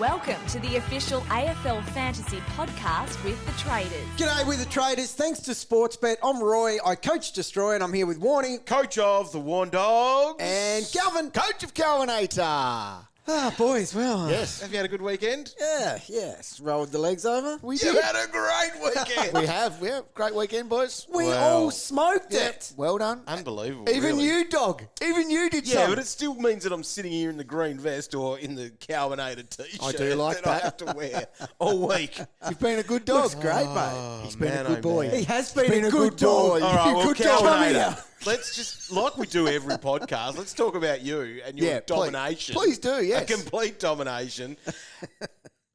Welcome to the official AFL Fantasy Podcast with the Traders. G'day with the Traders. Thanks to Sportsbet. I'm Roy. I coach Destroy and I'm here with Warnie. Coach of the Warn Dogs. And Calvin. Coach of Calvinator. Ah, boys, well. Yes. Have you had a good weekend? Yes. Rolled the legs over. We You had a great weekend. We have. Great weekend, boys. We all smoked it. Well done. Unbelievable. Even really. you, dog. Even you did Yeah, something. but it still means that I'm sitting here in the green vest or in the Calvinator t-shirt I do like I that. have to wear all week. You've been a good dog. Looks great, mate. He's been man, a good oh, boy. man. He has been, been a a good good boy. dog. All right, well, Good dog. Come here. Calvinator, let's just, like we do every podcast, let's talk about you and your domination. Please do, yes. A complete domination.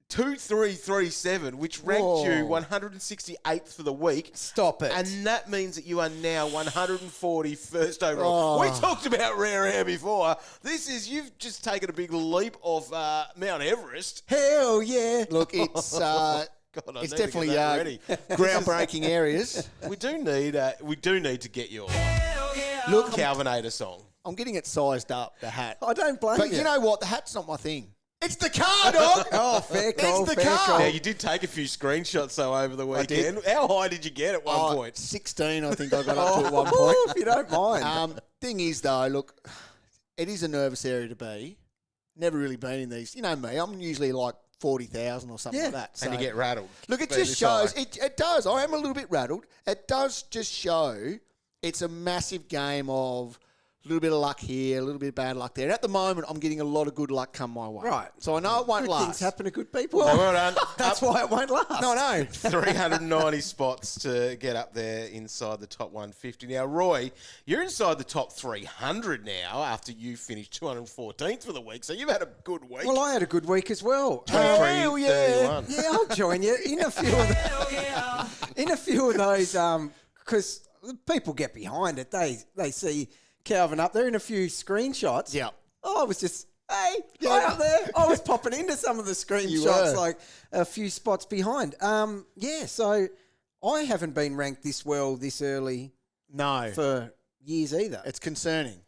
2337, which ranked Whoa. you 168th for the week. Stop it. And that means that you are now 141st overall. Oh. We talked about rare air before. You've just taken a big leap off Mount Everest. Hell yeah. Look, it's God, I it's need to definitely get that ready. groundbreaking areas. We do need to get your Look, Calvinator song. I'm getting it sized up, the hat. I don't blame But you. you know what? The hat's not my thing. It's the car, dog. Oh, fair call, It's the fair car. call. Yeah, you did take a few screenshots though over the I did. weekend. How high did you get at one point? 16, I think I got up to at one point. If you don't mind. Thing is, though, look, it is a nervous area to be. Never really been in these. You know me, I'm usually like 40,000 or something Yeah. like that. And you get rattled. Look, it being just this shows. high. It does. I am a little bit rattled. It does just show it's a massive game of a little bit of luck here, a little bit of bad luck there. And at the moment, I'm getting a lot of good luck come my way. Right. So I know it won't Good last. things happen to good people. Well done. That's why it won't last. No, no. 390 spots to get up there inside the top 150. Now, Roy, you're inside the top 300 now after you finished 214th for the week. So you've had a good week. Well, I had a good week as well. 23:31. Yeah, I'll join you in a few of those because people get behind it. They see Calvin up there in a few screenshots. Yeah. I was just, hey, right up there. I was popping into some of the screenshots, were. like a few spots behind. So I haven't been ranked this well this early No. for years either. It's concerning.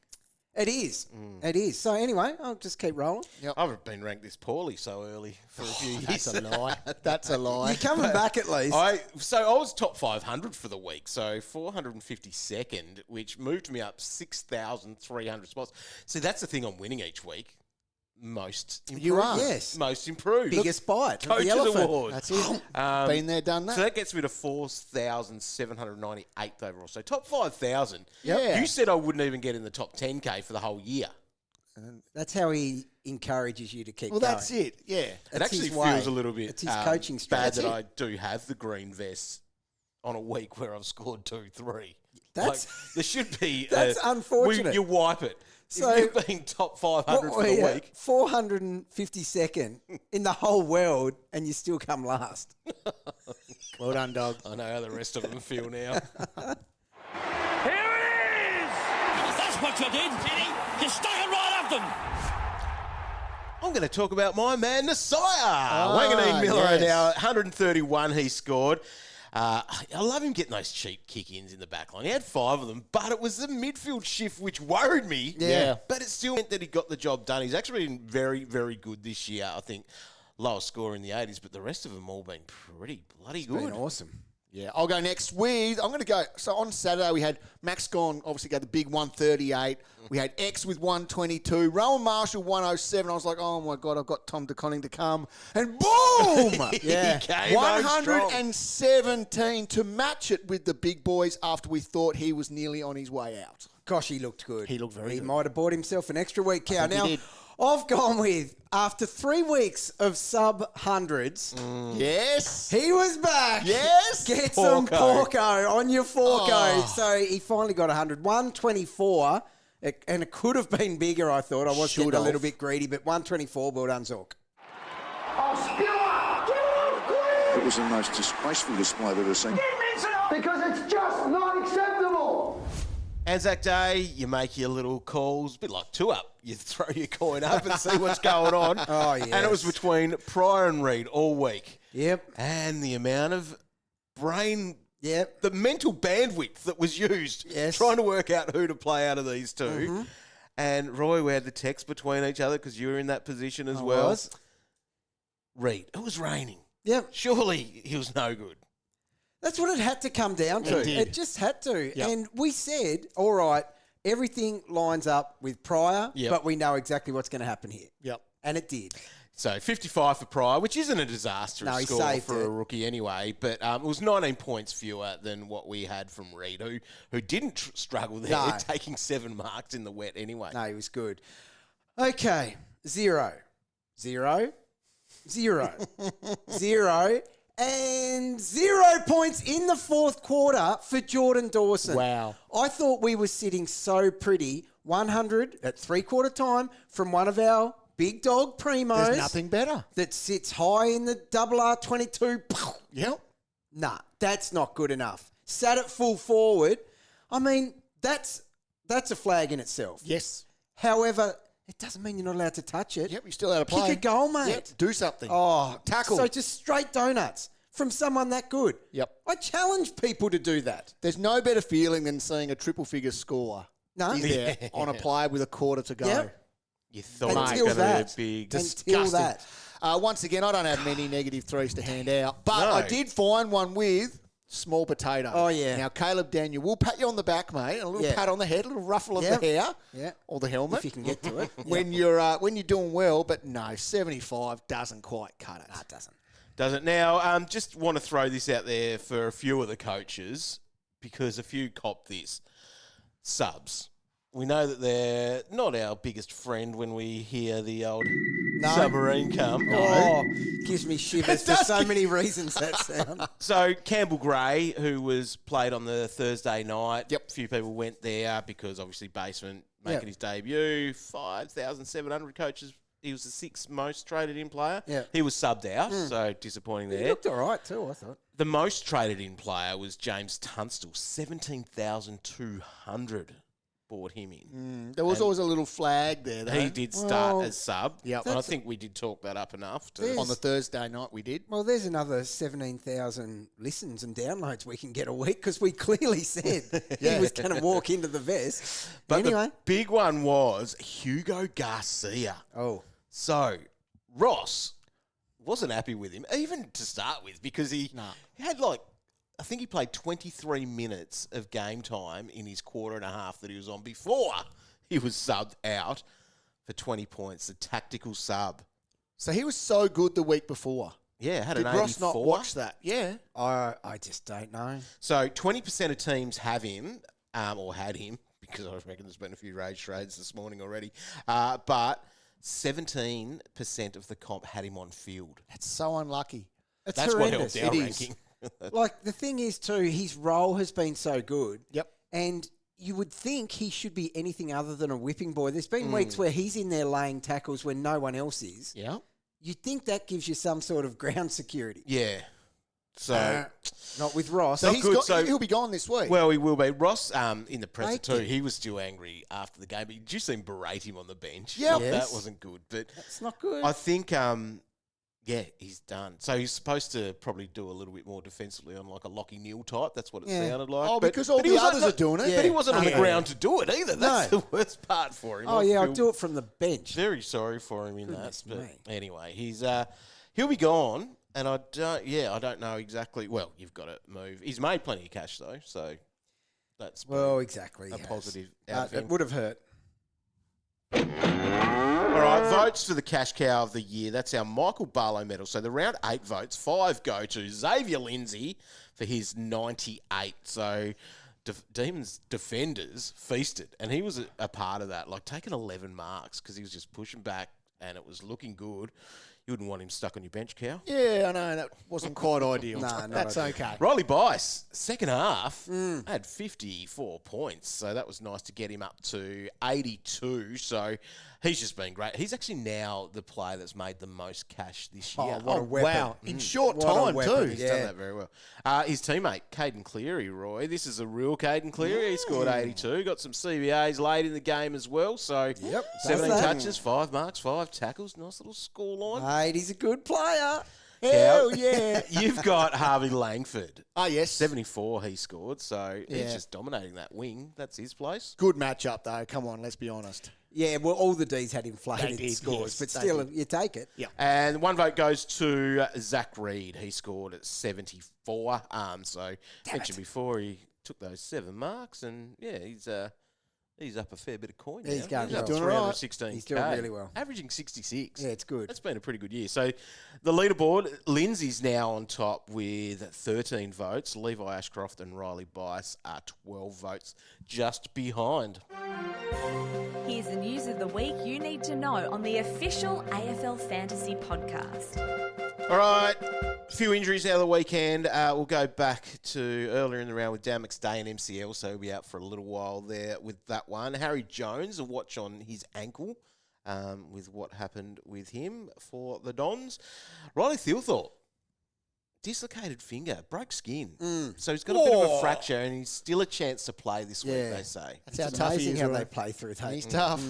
It is. It is. So anyway, I'll just keep rolling. I've been ranked this poorly so early for a few years. That's a lie. That's a lie. You're coming back at least. I was top 500 for the week, so 452nd, which moved me up 6,300 spots. See, that's the thing I'm winning each week. Most improved. You are. Yes. Most improved. Biggest bite. of the Coach's elephant. Award. That's it. Been there, done that. So that gets me to 4,798th overall. So top 5,000. Yeah. You said I wouldn't even get in the top 10K for the whole year. That's how he encourages you to keep Well, going. that's it. Yeah. It That's actually his way. feels a little bit It's his coaching bad strategy. that I do have the green vest on a week where I've scored 2-3. That's- there should be. that's unfortunate. You wipe it. So- if you've been top 500 for the week. 452nd in the whole world, and you still come last. Well done, dog. I know how the rest of them feel now. Here it is! That's what you did, Ginny. You stuck it right up them. I'm going to talk about my man, Nasiah yes. Wanganeen-Milera. Now, 131 he scored. I love him getting those cheap kick-ins in the back line. He had 5 of them, but it was the midfield shift which worried me. Yeah. But it still meant that he got the job done. He's actually been very, very good this year. I think lowest score in the 80s, but the rest of them all been pretty bloody good. Been awesome. Yeah, I'll go next with, I'm going to go, so on Saturday we had Max Gone, obviously got the big 138. We had X with 122. Rowan Marshall 107. I was like, oh my God, I've got Tom DeConning to come. And boom! Yeah. He came on strong. 117 to match it with the big boys after we thought he was nearly on his way out. Gosh, he looked good. He looked very He good. might have bought himself an extra week, Cow. think he Now, did. I've gone with, after 3 weeks of sub-hundreds, Yes. he was back. Yes. Get some Porco. porco on your forco. Oh. So he finally got 100. 124, and it could have been bigger, I thought. I was Should getting a have. little bit greedy, but 124, well done, Zork. It was the most disgraceful display I've ever seen. Because it's just not acceptable. Anzac Day, you make your little calls, a bit like 2-up. You throw your coin up and see what's going on. Oh, And it was yes. between Pryor and Reid all week. Yep. And the amount of brain, Yep. the mental bandwidth that was used Yes. trying to work out who to play out of these two. And Roy, we had the text between each other because you were in that position as well. was. Reed. It was raining. Yep. Surely he was no good. That's what it had to come down to. It did. It just had to. Yep. And we said, all right, everything lines up with Pryor, Yep. but we know exactly what's going to happen here. Yep. And it did. So 55 for Pryor, which isn't a disastrous No, he score saved for it. a rookie anyway, but it was 19 points fewer than what we had from Reed, who didn't struggle there, No. taking 7 marks in the wet anyway. No, he was good. Okay, 0, 0, 0, 0, and 0 points in the fourth quarter for Jordan Dawson. Wow. I thought we were sitting so pretty. 100 at three-quarter time from one of our big dog primos. There's nothing better. That sits high in the RR22. Yep. Nah, that's not good enough. Sat at full forward. I mean, that's a flag in itself. Yes. However, it doesn't mean you're not allowed to touch it. Yep, you're still out of play. Kick a goal, mate. Yep, do something. Oh, Tackle. So just straight donuts from someone that good. Yep. I challenge people to do that. There's no better feeling than seeing a triple figure score. No. Is there on a play with a quarter to go. Yep. You thought Until it was going that. to be big. Until that. Once again, I don't have many negative threes to hand out, but No. I did find one with small potato. Oh, yeah. Now, Caleb Daniel, we'll pat you on the back, mate, and a little Yeah. pat on the head, a little ruffle of Yep. the hair, Yeah. or the helmet, If you can get to it. when you're doing well. But no, 75 doesn't quite cut it. No, it doesn't. Does it now? Just want to throw this out there for a few of the coaches because a few cop this. Subs. We know that they're not our biggest friend when we hear the old submarine come. Oh, gives me shivers for does so give- many reasons, that sound. So Campbell Gray, who was played on the Thursday night, Yep. a few people went there because obviously Basement making Yep. his debut, 5,700 coaches. He was the 6th most traded in player. Yep. He was subbed out, so disappointing He there. looked all right too, I thought. The most traded in player was James Tunstall, 17,200 bought him in. There was always a little flag there, though. He did start Well, as sub, Yep. and I think we did talk that up enough. On the Thursday night, we did. Well, there's another 17,000 listens and downloads we can get a week because we clearly said he was going to walk into the vest. But anyway. the big one was Hugo Garcia. Oh. So Ross wasn't happy with him, even to start with, because he had I think he played 23 minutes of game time in his quarter and a half that he was on before he was subbed out for 20 points, the tactical sub. So he was so good the week before. Yeah, had Did an Ross 84. not watch that? Yeah. I just don't know. So 20% of teams have him, or had him, because I reckon there's been a few rage trades this morning already. But 17% of the comp had him on field. That's so unlucky. It's That's what horrendous. helped our It is. ranking. Like, the thing is, too, his role has been so good. Yep. And you would think he should be anything other than a whipping boy. There's been weeks where he's in there laying tackles when no one else is. Yeah. You'd think that gives you some sort of ground security. Yeah. So, Not with Ross. So, good. he'll be gone this week. well, he will be. Ross, in the presser Thank too, you. he was still angry after the game. But did you see him berate him on the bench? Yep. That Yes. wasn't good. But It's not good. I think, yeah, he's done. So he's supposed to probably do a little bit more defensively on like a Lockie Neal type. That's what it Yeah. sounded like. Oh, But- because all but he the was others like- are doing it. But he wasn't on the Yeah. ground to do it either. That's No. the worst part for him. oh, I yeah, I'll feel do it from the bench. very sorry for him in Goodness that. But me. anyway, he'll be gone. And I don't know exactly. Well, you've got to move. He's made plenty of cash though, so that's Well, exactly. a yes. positive out of It him. would have hurt. All right, votes for the cash cow of the year. That's our Michael Barlow medal. So the round 8 votes, 5 go to Xavier Lindsay for his 98. So Demons defenders feasted, and he was a part of that, like taking 11 marks because he was just pushing back and it was looking good. You wouldn't want him stuck on your bench, cow. Yeah, I know. That wasn't quite ideal. Nah, not That's ideal. okay. Riley Bice, second half, had 54 points. So that was nice to get him up to 82. So he's just been great. He's actually now the player that's made the most cash this year. what a weapon. Wow. In short What a time, weapon. too. He's Yeah. done that very well. His teammate, Caden Cleary, Roy. This is a real Caden Cleary. He scored 82. Got some CBAs late in the game as well. So Yep, 17 does that. touches, 5 marks, 5 tackles. Nice little score line. Mate, he's a good player. Hell yeah. You've got Harvey Langford. Ah, yes. 74 he scored, so Yeah. he's just dominating that wing. That's his place. Good matchup, though. Come on, let's be honest. Yeah, well, all the Ds had inflated They did, scores, yes, but they still, did. you take it. Yeah. And one vote goes to Zach Reed. He scored at 74. So mentioned before, he took those 7 marks, and yeah, he's up a fair bit of coin now. He's going well. up Doing all right. 316K. He's doing really well. Averaging 66. Yeah, it's good. That's been a pretty good year. So the leaderboard, Lindsay's now on top with 13 votes. Levi Ashcroft and Riley Bice are 12 votes just behind. Here's the news of the week you need to know on the official AFL Fantasy podcast. All right, a few injuries out of the weekend. We'll go back to earlier in the round with Dan McStay and MCL, so he'll be out for a little while there with that one. Harry Jones, a watch on his ankle with what happened with him for the Dons. Riley Thilthorpe, dislocated finger, broke skin. So he's got a bit of a fracture, and he's still a chance to play this week, Yeah. they say. That's how It's tough he amazing is. how Roy. they play through that. He's tough.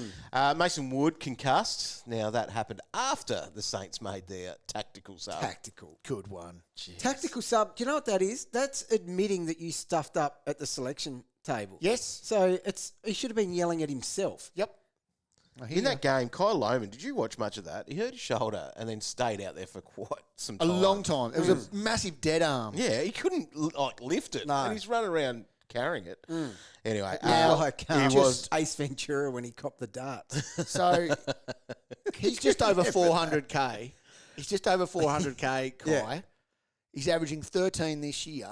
Mason Wood concussed. Now, that happened after the Saints made their tactical sub. Tactical. Good one. Tactical sub, do you know what that is? That's admitting that you stuffed up at the selection table. Yes. So he should have been yelling at himself. Yep. In that game, Kyle Lohman, did you watch much of that? He hurt his shoulder and then stayed out there for quite some A time. long time. It was a massive dead arm. Yeah, he couldn't lift it. No. And he's running around carrying it. Anyway, He he was Ace Ventura when he copped the darts. So he's just over 400K. He's just over 400K, Kai. Yeah. He's averaging 13 this year.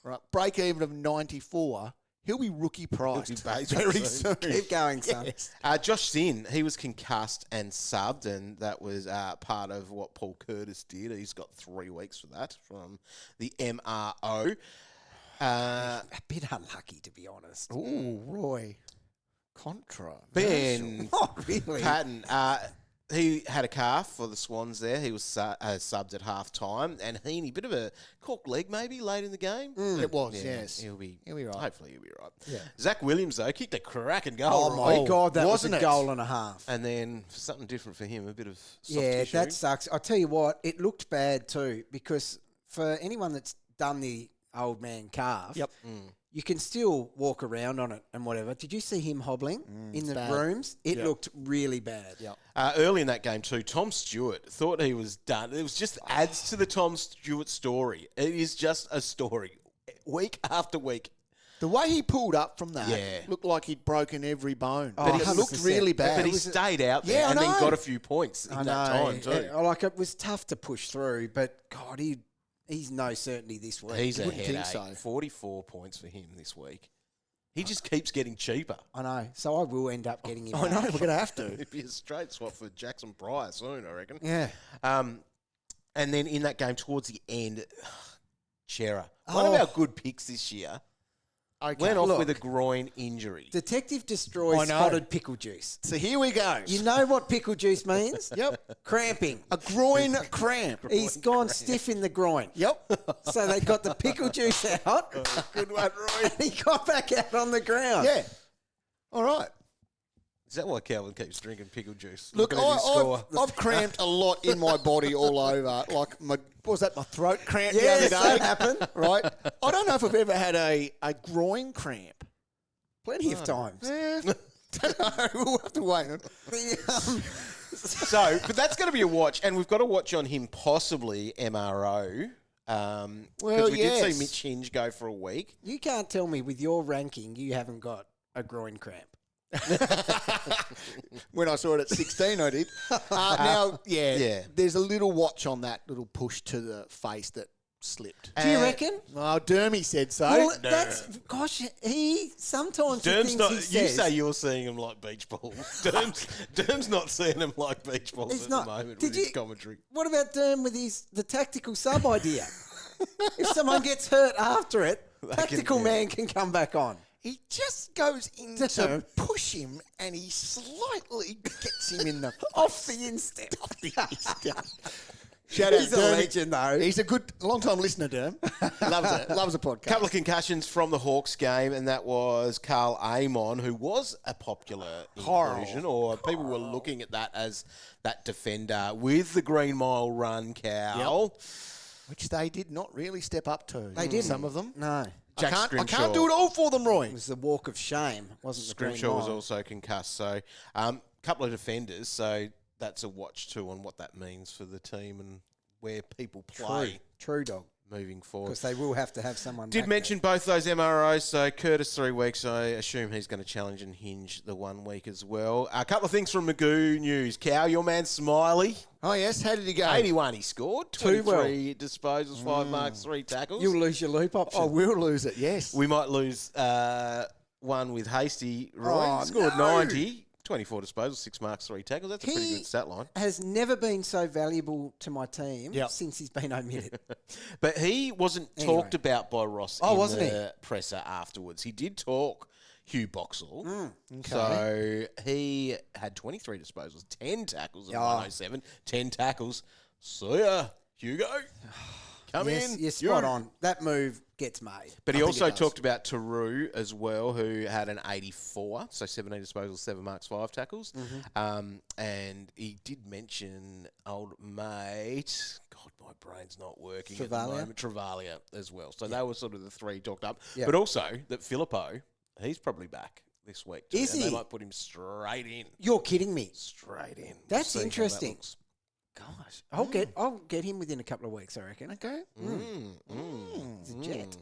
Right. Break even of 94. He'll be rookie priced He'll be very basic soon. Keep going, son. Yes. Josh Sin, he was concussed and subbed, and that was part of what Paul Curtis did. He's got 3 weeks for that from the MRO. A bit unlucky, to be honest. Ooh, Roy. Contra. Ben Not really. Patton, he had a calf for the Swans there. He was subbed at half time. And Heaney, bit of a cork leg maybe late in the game. It was, Yeah, yes. He'll be right. Hopefully he'll be right. Yeah. Zach Williams, though, kicked a cracking goal. Oh, my right? God, that was wasn't a it? goal and a half. And then for something different for him, a bit of soft Yeah, tissue. that sucks. I'll tell you what, it looked bad too, because for anyone that's done the old man calf, Yep. you can still walk around on it and whatever. Did you see him hobbling in the bad. rooms? It looked really bad. Yep. Early in that game too, Tom Stewart thought he was done. It was just adds to the Tom Stewart story. It is just a story, week after week. The way he pulled up from that Yeah. looked like he'd broken every bone. Oh, But it 100%. looked really bad. But he was- stayed out there Yeah, I and then know. got a few points in I that know. time too. It was tough to push through, but God, he's no certainty this week. He's a wouldn't think headache. so. 44 points for him this week. He just keeps getting cheaper. I know. So I will end up getting him. I know, back. we're going to have to. It'd be a straight swap for Jackson Pryor soon, I reckon. Yeah. And then in that game towards the end, Cerra, one of our good picks this year, Okay. went off Look. with a groin injury. Detective Destroy I know. spotted pickle juice. So here we go. You know what pickle juice means? Yep. Cramping. A groin cramp. He's gone stiff in the groin. Yep. So they got the pickle juice out. Good one, Roy. And he got back out on the ground. Yeah. All right. Is that why Calvin keeps drinking pickle juice? Look, Looking at his score. I've cramped a lot in my body all over. Like, what was that, my throat cramp the Yes, other day? that happened. Right? I don't know if I've ever had a groin cramp. Plenty of times. Don't know. We'll have to wait. So, but that's going to be a watch, and we've got a watch on him, possibly MRO. Well, Because we did yes. see Mitch Hinge go for a week. You can't tell me with your ranking you haven't got a groin cramp. When I saw it at 16, I did. Now, Yeah. there's a little watch on that little push to the face that slipped. Do you reckon? Oh, Dermy said so. Well, that's gosh. He sometimes the Derm's things not. he You says, say you're seeing him like beach balls. Derm's not seeing him like beach balls It's at not. the moment Did with his you- commentary. What about Derm with the tactical sub idea? If someone gets hurt after it, tactical man can come back on. He just goes in to Derm. push him, and he slightly gets him in the Off the instant. Shout out He's a Dermy. legend, though. He's a good, long-time listener, Derm. Loves it. Loves a podcast. Couple of concussions from the Hawks game, and that was Carl Amon, who was a popular inclusion, or people were looking at that as that defender with the Green Mile run, Cal. Which they did not really step up to. They didn't. Some of them. No. Jack I Scrimshaw. can't do it all for them, Roy. It was the walk of shame, wasn't the Green Scrimshaw was Mile. also concussed. So, couple of defenders. So that's a watch too on what that means for the team and where people play True dog. moving forward. Because they will have to have someone Did back mention both those MROs, so Curtis 3 weeks. I assume he's going to challenge and hinge the 1 week as well. A couple of things from Magoo news. Cow, your man Smiley, Oh, yes. How did he go? 81 he scored, Too well. 23 disposals, 5 marks, 3 tackles. there. You'll lose your loop option. I will lose it, yes. We might lose one with Hasty. Roy Oh, scored no. 90, 24 disposals, 6 marks, 3 tackles. That's a pretty good stat line. Has never been so valuable to my team Yep. since he's been omitted. But he wasn't Anyway. talked about by Ross Oh, in wasn't he? the presser afterwards. He did talk Hugh Boxall. Mm, So he had 23 disposals, 10 tackles at 107, 10 tackles. See ya, Hugo. Come yes, in. you're spot on. That move gets made. But I he think also it does. talked about Taru as well, who had an 84, so 17 disposals, 7 marks, 5 tackles. And he did mention old mate, God, my brain's not working at the Travalia? moment, Travalia as well. So they were sort of the 3 talked up. Yeah. But also that Filippo, he's probably back this week too. Is and he? They might put him straight in. You're kidding me. Straight in. That's See how that interesting. looks. Gosh, I'll get him within a couple of weeks, I reckon. Okay. He's a jet.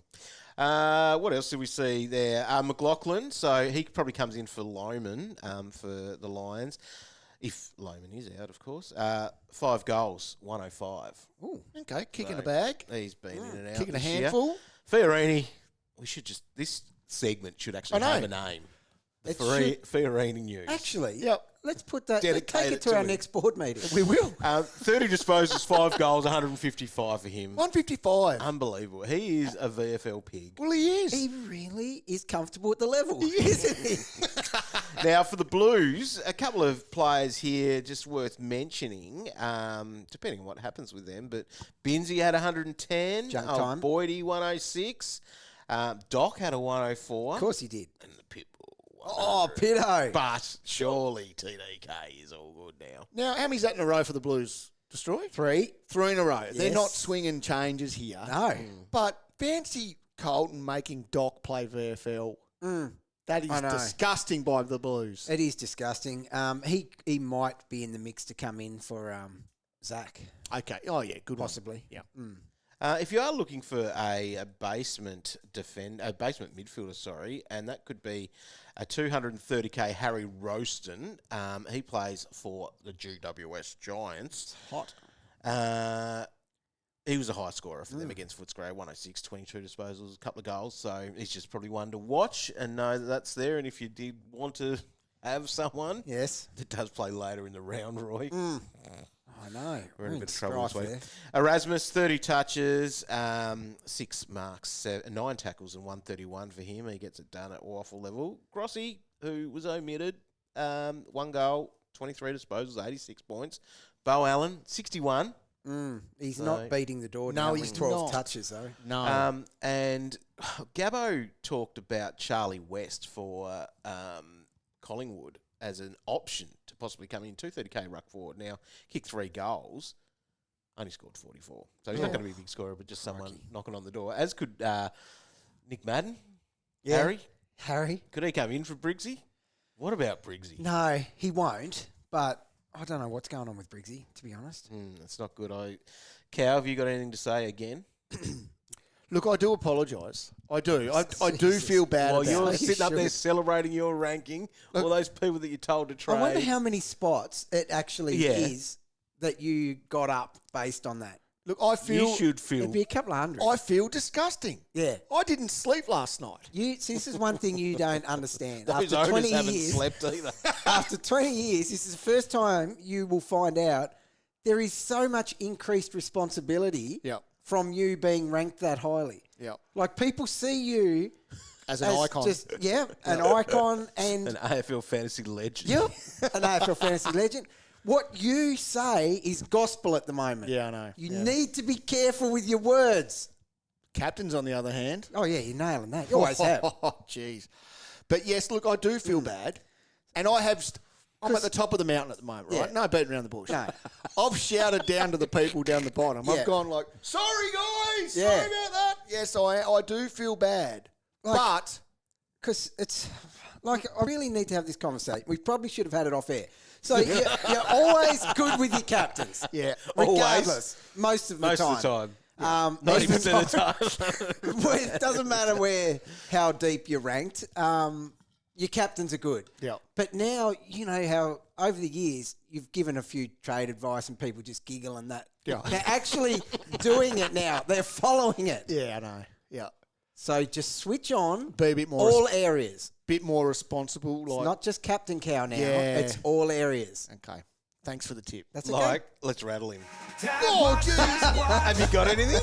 What else did we see there? McLaughlin, so he probably comes in for Lohman for the Lions, if Lohman is out, of course. 5 goals, 105. Ooh, okay. Kicking the bag. He's been in and out. Kicking a this year. handful. Fiorini, this segment should actually I know. have a name. The It should. Fiorini News. Actually, Yep. let's put that. Let's Dedicate take it it to to our him. next board meeting. 30 disposals, 5 goals, 155 for him. 155. Unbelievable. He is a VFL pig. Well, he is. He really is comfortable at the level, isn't he? Now, for the Blues, a couple of players here just worth mentioning, depending on what happens with them. But Binsey had 110. Junk time. Boydie, 106. Doc had a 104. Of course he did. And the Pitbull, Oh, Pitto. But surely TDK is all good now. Now, how many's that in a row for the Blues? Destroy? 3. 3 in a row. They're Yes. not swinging changes here. No. But fancy Colton making Doc play VFL. That is I know. disgusting by the Blues. It is disgusting. He might be in the mix to come in for Zach, Okay. Oh, yeah. Good one. possibly. Yeah. If you are looking for a basement midfielder, and that could be a 230k Harry Roaston. He plays for the GWS Giants. Hot. He was a high scorer for them against Footscray, 106, 22 disposals, a couple of goals. So he's just probably one to watch and know that that's there. And if you did want to have someone Yes. that does play later in the round, Roy, I know. we're in a bit of trouble this strife week. there. Erasmus, 30 touches, 6 marks, 9 tackles and 131 for him. He gets it done at waffle level. Grossi, who was omitted, 1 goal, 23 disposals, 86 points. Bo Allen, 61. He's So- not beating the door No, down he's with 12 not. touches, though. No. And Gabbo talked about Charlie West for Collingwood as an option to possibly come in 230k ruck forward. Now, kicked 3 goals, only scored 44. So he's not going to be a big scorer, but just someone knocking on the door. As could Nick Madden, Yeah. Harry. Could he come in for Briggsy? What about Briggsy? No, he won't. But I don't know what's going on with Briggsy, to be honest. That's not good. Cow, have you got anything to say again? Look, I do apologise. I do. I do feel bad While about you're it. sitting up there should. celebrating your ranking, all those people that you're told to trade. I wonder how many spots it actually Yeah. is that you got up based on that. Look, I feel... you should feel It'd be a couple of hundred. I feel disgusting. Yeah. I didn't sleep last night. See, this is one thing you don't understand. those After owners 20 haven't years, slept either. after 20 years, this is the first time you will find out there is so much increased responsibility Yep. from you being ranked that highly. Yep. Like people see you As an icon. just an icon and An AFL fantasy legend. yep, an AFL fantasy legend. What you say is gospel at the moment. Yeah, I know. You Yeah. need to be careful with your words. Captains, on the other hand. Oh, yeah, you're nailing that. You always have. Oh, jeez. But yes, look, I do feel bad. And I'm at the top of the mountain at the moment, right? Yeah. No beating around the bush. No. I've shouted down to the people down the bottom. Yeah. I've gone like, sorry, guys. Yeah. Sorry about that. Yes, I do feel bad. But Because it's like, I really need to have this conversation. We probably should have had it off air. So you're always good with your captains. yeah, Regardless. Most of the time. Most of the time. 90% of the time. Well, it doesn't matter how deep you're ranked. Your captains are good. Yeah. But now, you know how over the years you've given a few trade advice and people just giggle and that. Yeah. They're actually doing it now. They're following it. Yeah, I know. Yeah. So just switch on. Be a bit more all areas. bit more responsible. It's Like, not just Captain Cow now. Yeah. It's all areas. okay. Thanks for the tip. That's okay. Let's rattle him. Oh, jeez. Have you got anything?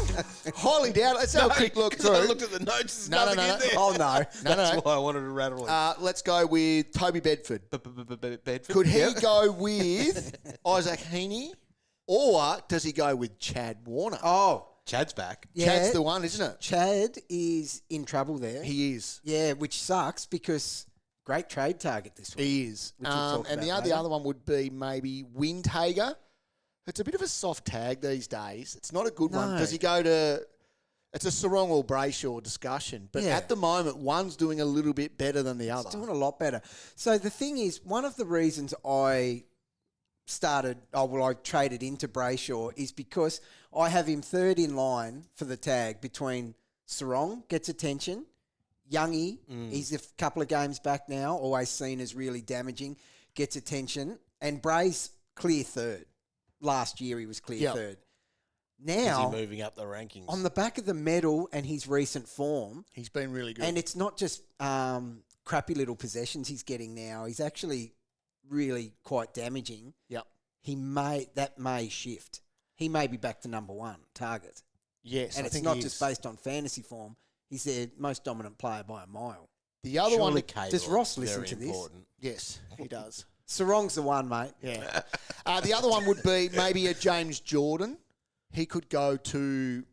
Highly doubt. Let's have a quick look 'Cause I through. looked at the notes. There's No, nothing no. in there. Oh, no. That's why I wanted to rattle him. Let's go with Toby Bedford. Bedford. Could he Yep. go with Isaac Heaney, or does he go with Chad Warner? Oh, Chad's back. yeah. Chad's the one, isn't it? Chad is in trouble there. He is. Yeah, which sucks because great trade target this week. He is. Which we'll talk And the about other, later. other one would be maybe Windhager. It's a bit of a soft tag these days. It's not a good one. No. Does he go to... It's a Sarong or Brayshaw discussion. But Yeah. at the moment, one's doing a little bit better than the other. He's doing a lot better. So the thing is, one of the reasons I traded into Brayshaw is because I have him third in line for the tag between Sarong, gets attention, Youngie, he's a couple of games back now, always seen as really damaging, gets attention, and Bray's clear third. Last year he was clear third. Is Now, he moving up the rankings? on the back of the medal and his recent form, He's been really good. and it's not just crappy little possessions he's getting now. He's actually really quite damaging. Yep. That may shift. He may be back to number one target. Yes, And I it's think not he just is. based on fantasy form. He's their most dominant player by a mile. The other one... Surely Cable Does Ross is listen very to this? important. Yes, he does. Sarong's the one, mate. Yeah. The other one would be maybe a James Jordan. He could go to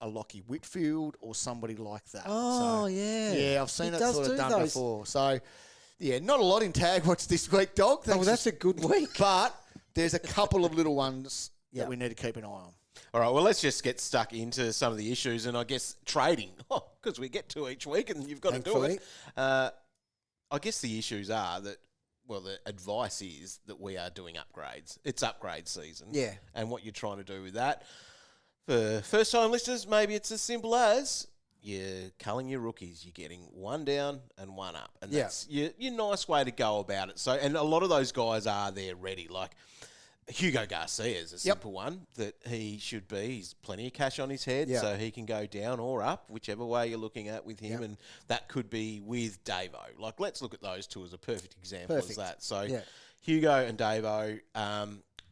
a Lockie Whitfield or somebody like that. Oh, So, yeah. Yeah, I've seen He it does sort of do done those. before. So, yeah, not a lot in Tag Watch this week, dog. Oh, Thanks well, that's a good week. But there's a couple of little ones Yeah. that we need to keep an eye on. All right, well, let's just get stuck into some of the issues and I guess trading. Because we get two each week and you've got to do Thankfully. it. I guess the issues are that, well, the advice is that we are doing upgrades. It's upgrade season. Yeah. And what you're trying to do with that. For first-time listeners, maybe it's as simple as you're culling your rookies. You're getting one down and one up. And Yeah. that's your nice way to go about it. So, and a lot of those guys are there ready. Like Hugo Garcia is a simple one that he should be. He's plenty of cash on his head, Yeah. so he can go down or up, whichever way you're looking at with him. Yep. And that could be with Davo. Like, let's look at those two as a perfect example as Perfect. that. So Yeah. Hugo and Davo,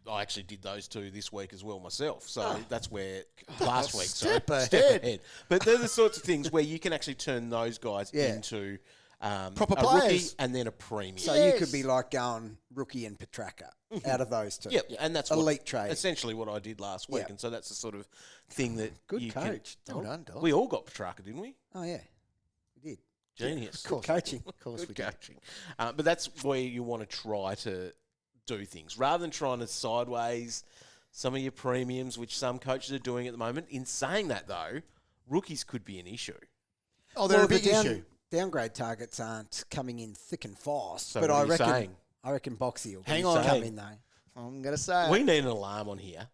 I actually did those two this week as well myself. So that's where last week, step sorry, ahead. But they're the sorts of things where you can actually turn those guys Yeah. into Proper a rookie players. and then a premium. So you could be like going rookie and Petracca out of those two. Yep, and that's elite trade. essentially what I did last week, Yeah. and so that's the sort of thing that Good you coach. Can, Well done, dog. we all got Petracca, didn't we? Oh, yeah. We did. Genius. Good coaching. Of course Good we do. coaching. But that's where you want to try to do things rather than trying to sideways some of your premiums, which some coaches are doing at the moment. In saying that, though, rookies could be an issue. Oh, they're a the big issue. Downgrade targets aren't coming in thick and fast, So but what I are you reckon saying? Boxy will Hang come on. in though. I'm going to say We need an alarm on here.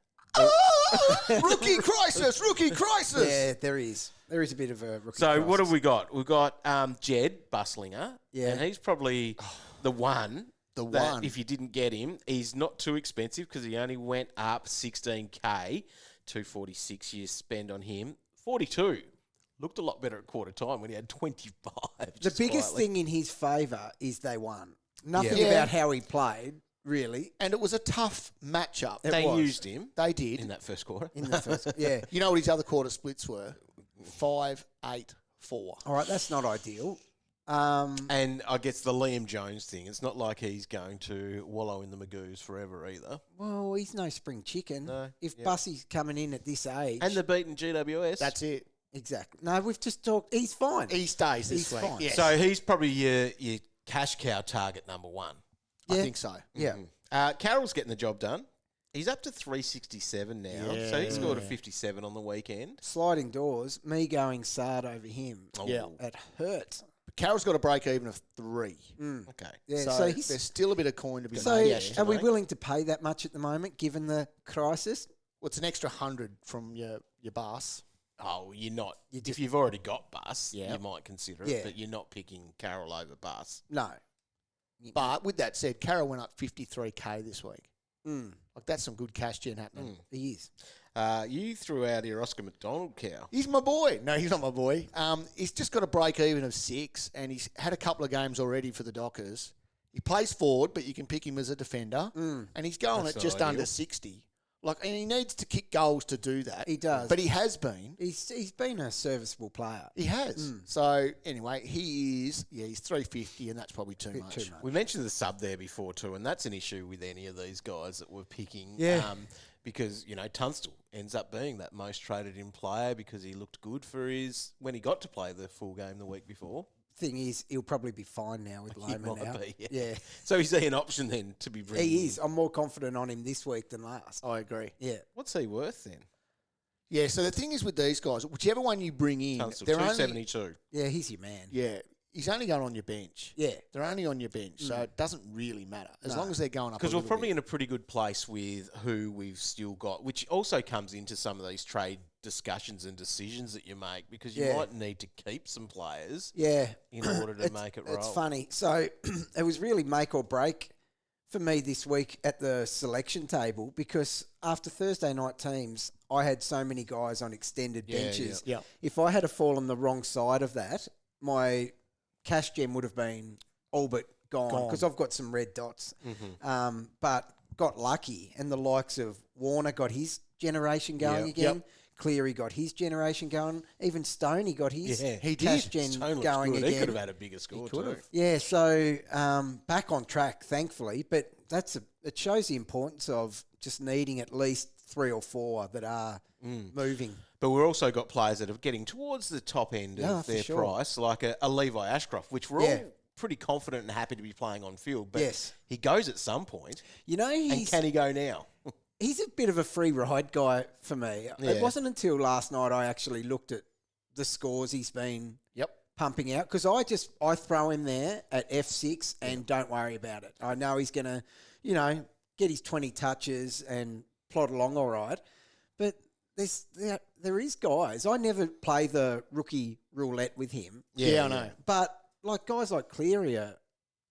rookie crisis, rookie crisis. Yeah, there is. There is a bit of a rookie. So what crisis. have we got? We've got Jedd Busslinger, Yeah. and he's probably the one. The that one. If you didn't get him, he's not too expensive because he only went up 16K, 246 years spend on him. 42 looked a lot better at quarter time when he had 25. The just biggest quietly. thing in his favour is they won. Nothing Yeah. about how he played, really. And it was a tough matchup. It they was. used him They did. in that first quarter. In the first, yeah. You know what his other quarter splits were? 5, 8, 4. All right, that's not ideal. And I guess the Liam Jones thing, it's not like he's going to wallow in the Magoos forever either. Well, he's no spring chicken. No, If yeah. Bussy's coming in at this age. And the beaten GWS. That's it. Exactly. No, we've just talked. He's fine. He stays this He's week. fine. Yes. So he's probably your cash cow target number one. I Yeah. think so. Yeah. Carroll's getting the job done. He's up to 367 now. Yeah. So he scored a 57 on the weekend. Sliding doors, me going Sard over him. Yeah. It hurts. Carroll's got a break even of 3. Okay. Yeah, So, so he's. there's still a bit of coin to be So, made. Yeah, are we mate. willing to pay that much at the moment, given the crisis? Well, it's an extra 100 from your boss. Oh, you're not. You If you've already got Bus, Yeah. you might consider Yeah. it, but you're not picking Carroll over Bus. No. But with that said, Carroll went up 53K this week. Mm, Like that's some good cash gen happening. he is. You threw out your Oscar McDonald cow. He's my boy. No, he's not my boy. He's just got a break even of 6, and he's had a couple of games already for the Dockers. He plays forward, but you can pick him as a defender, and he's going That's at just ideal. under 60. Like, and he needs to kick goals to do that. He does. but he has been. He's been a serviceable player. He has. So anyway, he's 350, and that's probably too much. Too much. We mentioned the sub there before too, and that's an issue with any of these guys that we're picking. Yeah. Because, Tunstall ends up being that most traded in player because he looked good for when he got to play the full game the week before. Thing is, he'll probably be fine now with He Loma might now. be, Yeah. So is he an option then to be bringing He in? is. I'm more confident on him this week than last. I agree. Yeah. What's he worth then? Yeah, so the thing is with these guys, whichever one you bring in, Tunstall, they're only 272. Yeah, he's your man. yeah, he's only going on your bench. Yeah. They're only on your bench, so it doesn't really matter as long as they're going up. Because a we're little probably bit. in a pretty good place with who we've still got, which also comes into some of these trade discussions and decisions that you make because you Yeah. might need to keep some players Yeah. in order to make it roll. It's funny. So it was really make or break for me this week at the selection table because after Thursday night teams, I had so many guys on extended Yeah, benches. yeah. If I had fallen the wrong side of that, my cash gem would have been all but gone because I've got some red dots. But got lucky, and the likes of Warner got his generation going Yep. again. Cleary got his generation going. Even Stoney got his he cash did. gen Stone looks going good. again. He could have had a bigger score too. Yeah, so back on track, thankfully. But it shows the importance of just needing at least 3 or 4 that are moving. But we've also got players that are getting towards the top end Yeah, of for their sure. price, like a Levi Ashcroft, which we're Yeah. all pretty confident and happy to be playing on field. But Yes. he goes at some point, You know, and can he go now? he's a bit of a free ride guy for me. Yeah. It wasn't until last night I actually looked at the scores he's been pumping out because I throw him there at F6 and don't worry about it. I know he's going to, get his 20 touches and plod along all right. But there is guys. I never play the rookie roulette with him. Yeah, I know. But like guys like Cleary,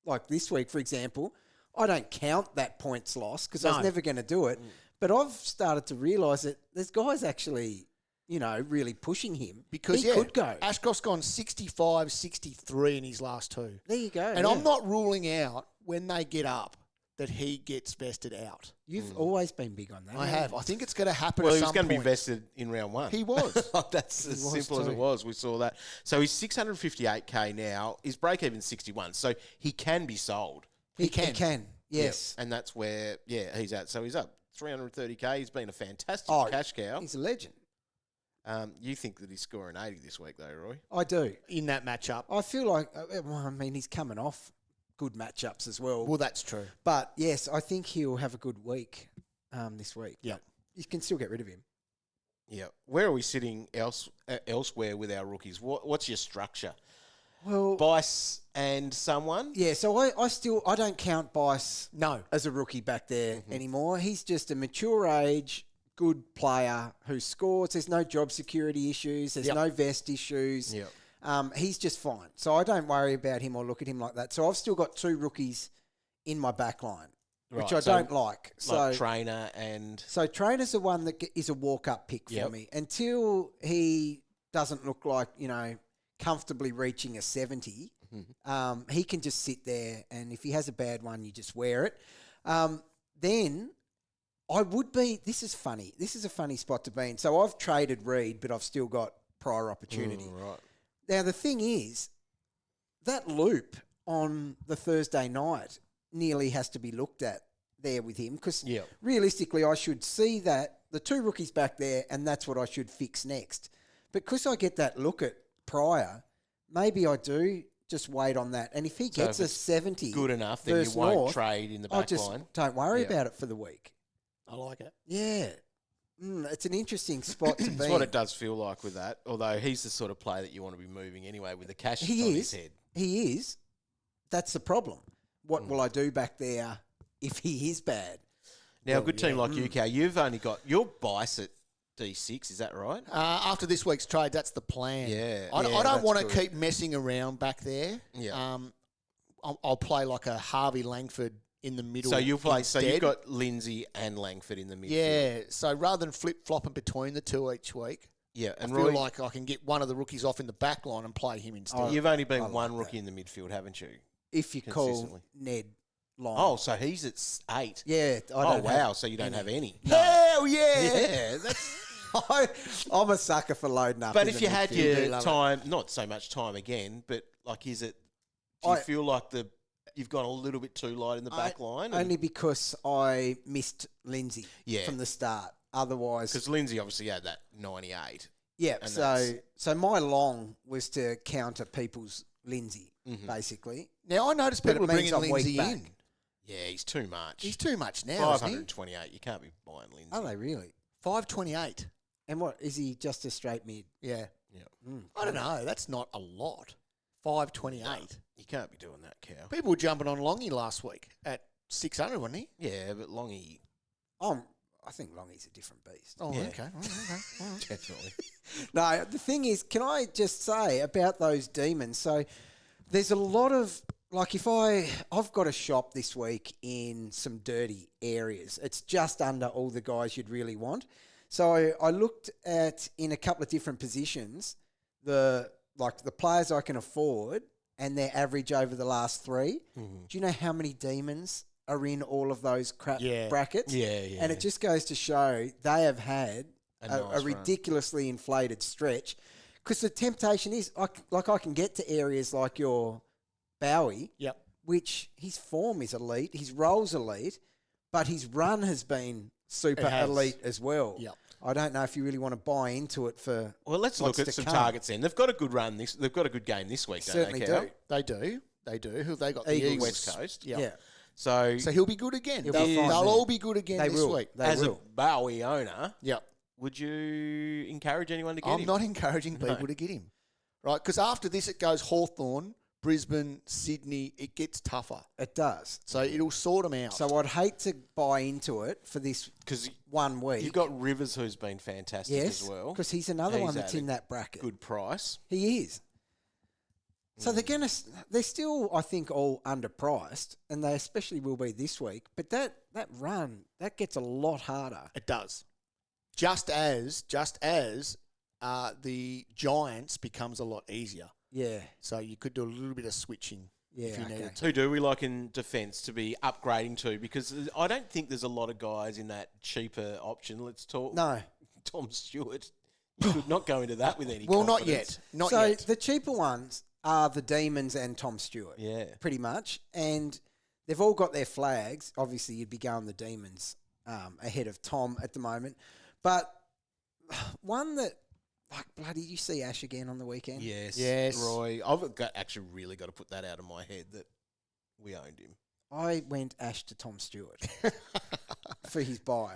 like this week, for example, I don't count that points loss because I was never going to do it. But I've started to realise that there's guys actually, really pushing him Because he could go. Ashcroft's gone 65, 63 in his last 2. There you go. And I'm not ruling out when they get up that he gets vested out. You've always been big on that. I haven't have. you? I think it's going to happen Well, at he was some going to be point. vested in round 1. He was. That's as was simple as too. it was. We saw that. So he's 658K now. His break even 61. So he can be sold. He can. Yes. And that's where, he's at. So he's up 330K. He's been a fantastic Oh, cash cow. He's a legend. You think that he's scoring 80 this week, though, Roy? I do. In that matchup. I feel like, he's coming off good matchups as well. Well, that's true. But yes, I think he'll have a good week this week. Yeah. You can still get rid of him. Yeah. Where are we sitting elsewhere with our rookies? What's your structure? Well, Bice and someone? yeah, so I don't count Bice No. as a rookie back there anymore. He's just a mature age, good player who scores. There's no job security issues. There's no vest issues. Yep. He's just fine. So I don't worry about him or look at him like that. So I've still got 2 rookies in my back line, which I Right, so don't like. So Trainer and... So Trainer's the one that is a walk-up pick for me. Until he doesn't look like, comfortably reaching a 70, he can just sit there, and if he has a bad one, you just wear it. Then I would be... This is funny. This is a funny spot to be in. So I've traded Reed, but I've still got prior opportunity. Right. Now, the thing is, that loop on the Thursday night nearly has to be looked at there with him because realistically I should see that the two rookies back there and that's what I should fix next. But because I get that look at Pryor, maybe I do just wait on that. And if he gets a 70 good enough, then you won't North, trade in the I back just line. don't worry about it for the week. I like it. Yeah. It's an interesting spot to be. That's what it does feel like with that. Although he's the sort of player that you want to be moving anyway with the cash on his head. He is. That's the problem. What will I do back there if he is bad? Now, a good team like UK, you've only got your bias at D6, is that right? After this week's trade, that's the plan. Yeah. I don't that's want to good. keep messing around back there. Yeah. I'll play like a Harvey Langford in the middle. So you'll play. So instead. you've got Lindsay and Langford in the midfield. Yeah. So rather than flip flopping between the two each week, Yeah, I and feel Roy, like I can get one of the rookies off in the back line and play him instead. you've only been I like one that. rookie in the midfield, haven't you? If you call Consistently. Ned Long. Oh, so he's at 8. Yeah. I Oh, don't wow. have So you don't have any. Hell yeah! Yeah, that's. I'm a sucker for loading up. But in if the you had midfield. your time, not so much time again, but like, is it? Do you feel like you've gone a little bit too light in the back line? Only because I missed Lindsay Yeah. from the start. Otherwise, Because Lindsay obviously had that 98. yeah. and So my long was to counter people's Lindsay, Mm-hmm. basically. Now I noticed But people it are means bringing I'm weak Lindsay back. in. Yeah, he's too much. He's too much now, isn't he? 528. You can't be buying Lindsay. Are they really? 528. And what is he? Just a straight mid? Yeah. Yeah. I don't know. That's not a lot. 528. You can't be doing that, Cow. People were jumping on Longy last week at 600, wasn't he? Yeah, but Longy, I think Longy's a different beast. Oh, Yeah. okay. All right. definitely. No, the thing is, can I just say about those demons? So there's a lot of, like, if I've got a shop this week in some dirty areas. It's just under all the guys you'd really want. So I looked at, in a couple of different positions, the players I can afford and their average over the last 3. Mm-hmm. Do you know how many demons are in all of those crap Yeah. brackets? Yeah. And it just goes to show they have had A a nice run. ridiculously inflated stretch. Because the temptation is, I can get to areas like your Bowie, Yep. which his form is elite, his role's elite, but his run has been super It has. elite as well. Yep. I don't know if you really want to buy into it for. Well, let's what's look at to some come. targets then. They've got a good run. They've got a good game this week, don't Certainly they, Cow? do. They do. They do. Who have they got? Eagles. The Eagles. West Coast. Yeah. Yeah, So, So he'll be good again. He'll They'll, be fine they'll there. all be good again they this will. week. They as will. a Bowie owner, Yep. would you encourage anyone to get I'm him? not encouraging people to get him. Right? Because after this, it goes Hawthorn, Brisbane, Sydney. It gets tougher. It does. So it'll sort them out. So I'd hate to buy into it for this Because 1 week. you've got Rivers, who's been fantastic yes, as well. because he's another He's one that's at in that bracket. Good price. He is. So they're still, I think, all underpriced, and they especially will be this week. But that run, that gets a lot harder. it does. Just as the Giants becomes a lot easier. Yeah, So you could do a little bit of switching yeah. if you okay. needed to. Who do we like in defence to be upgrading to? Because I don't think there's a lot of guys in that cheaper option. Let's talk No. Tom Stewart. You could not go into that with any Well, not confidence. yet. Not so yet. the cheaper ones are the Demons and Tom Stewart. Yeah. Pretty much. And they've all got their flags. Obviously, you'd be going the Demons ahead of Tom at the moment. But one that, like, bloody, you see Ash again on the weekend? Yes. Roy. Actually really got to put that out of my head that we owned him. I went Ash to Tom Stewart for his buy.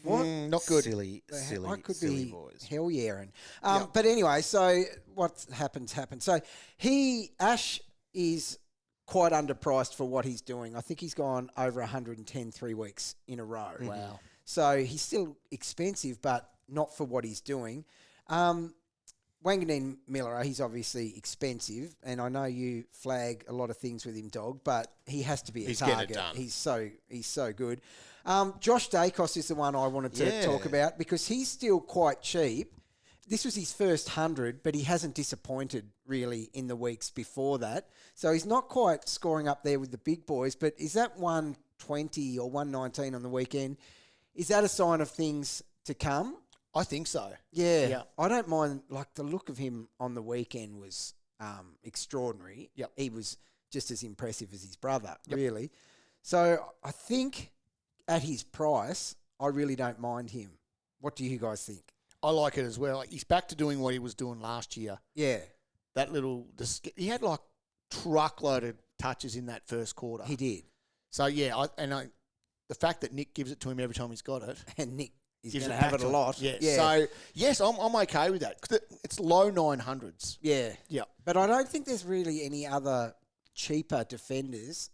What? Not good. Silly I could silly be boys. hell yearing. But anyway, so what happened. So Ash is quite underpriced for what he's doing. I think he's gone over 110 3 weeks in a row. Wow. So he's still expensive, but not for what he's doing. Wanganeen-Milera, he's obviously expensive, and I know you flag a lot of things with him, Dog, but he has to be a He's getting it target. done. He's so good. Josh Daicos is the one I wanted to talk about because he's still quite cheap. This was his first 100, but he hasn't disappointed really in the weeks before that. So he's not quite scoring up there with the big boys, but is that 120 or 119 on the weekend? Is that a sign of things to come? I think so. Yeah. Yeah. I don't mind, like, the look of him on the weekend was extraordinary. Yep. He was just as impressive as his brother, really. So I think at his price, I really don't mind him. What do you guys think? I like it as well. Like, he's back to doing what he was doing last year. Yeah, That he had like truckloaded touches in that first quarter. he did. So yeah, the fact that Nick gives it to him every time he's got it, And Nick is gives going to have back it a to lot. Yeah. Yeah. So yes, I'm okay with that. 'Cause it's low 900s. Yeah. Yeah. But I don't think there's really any other cheaper defenders,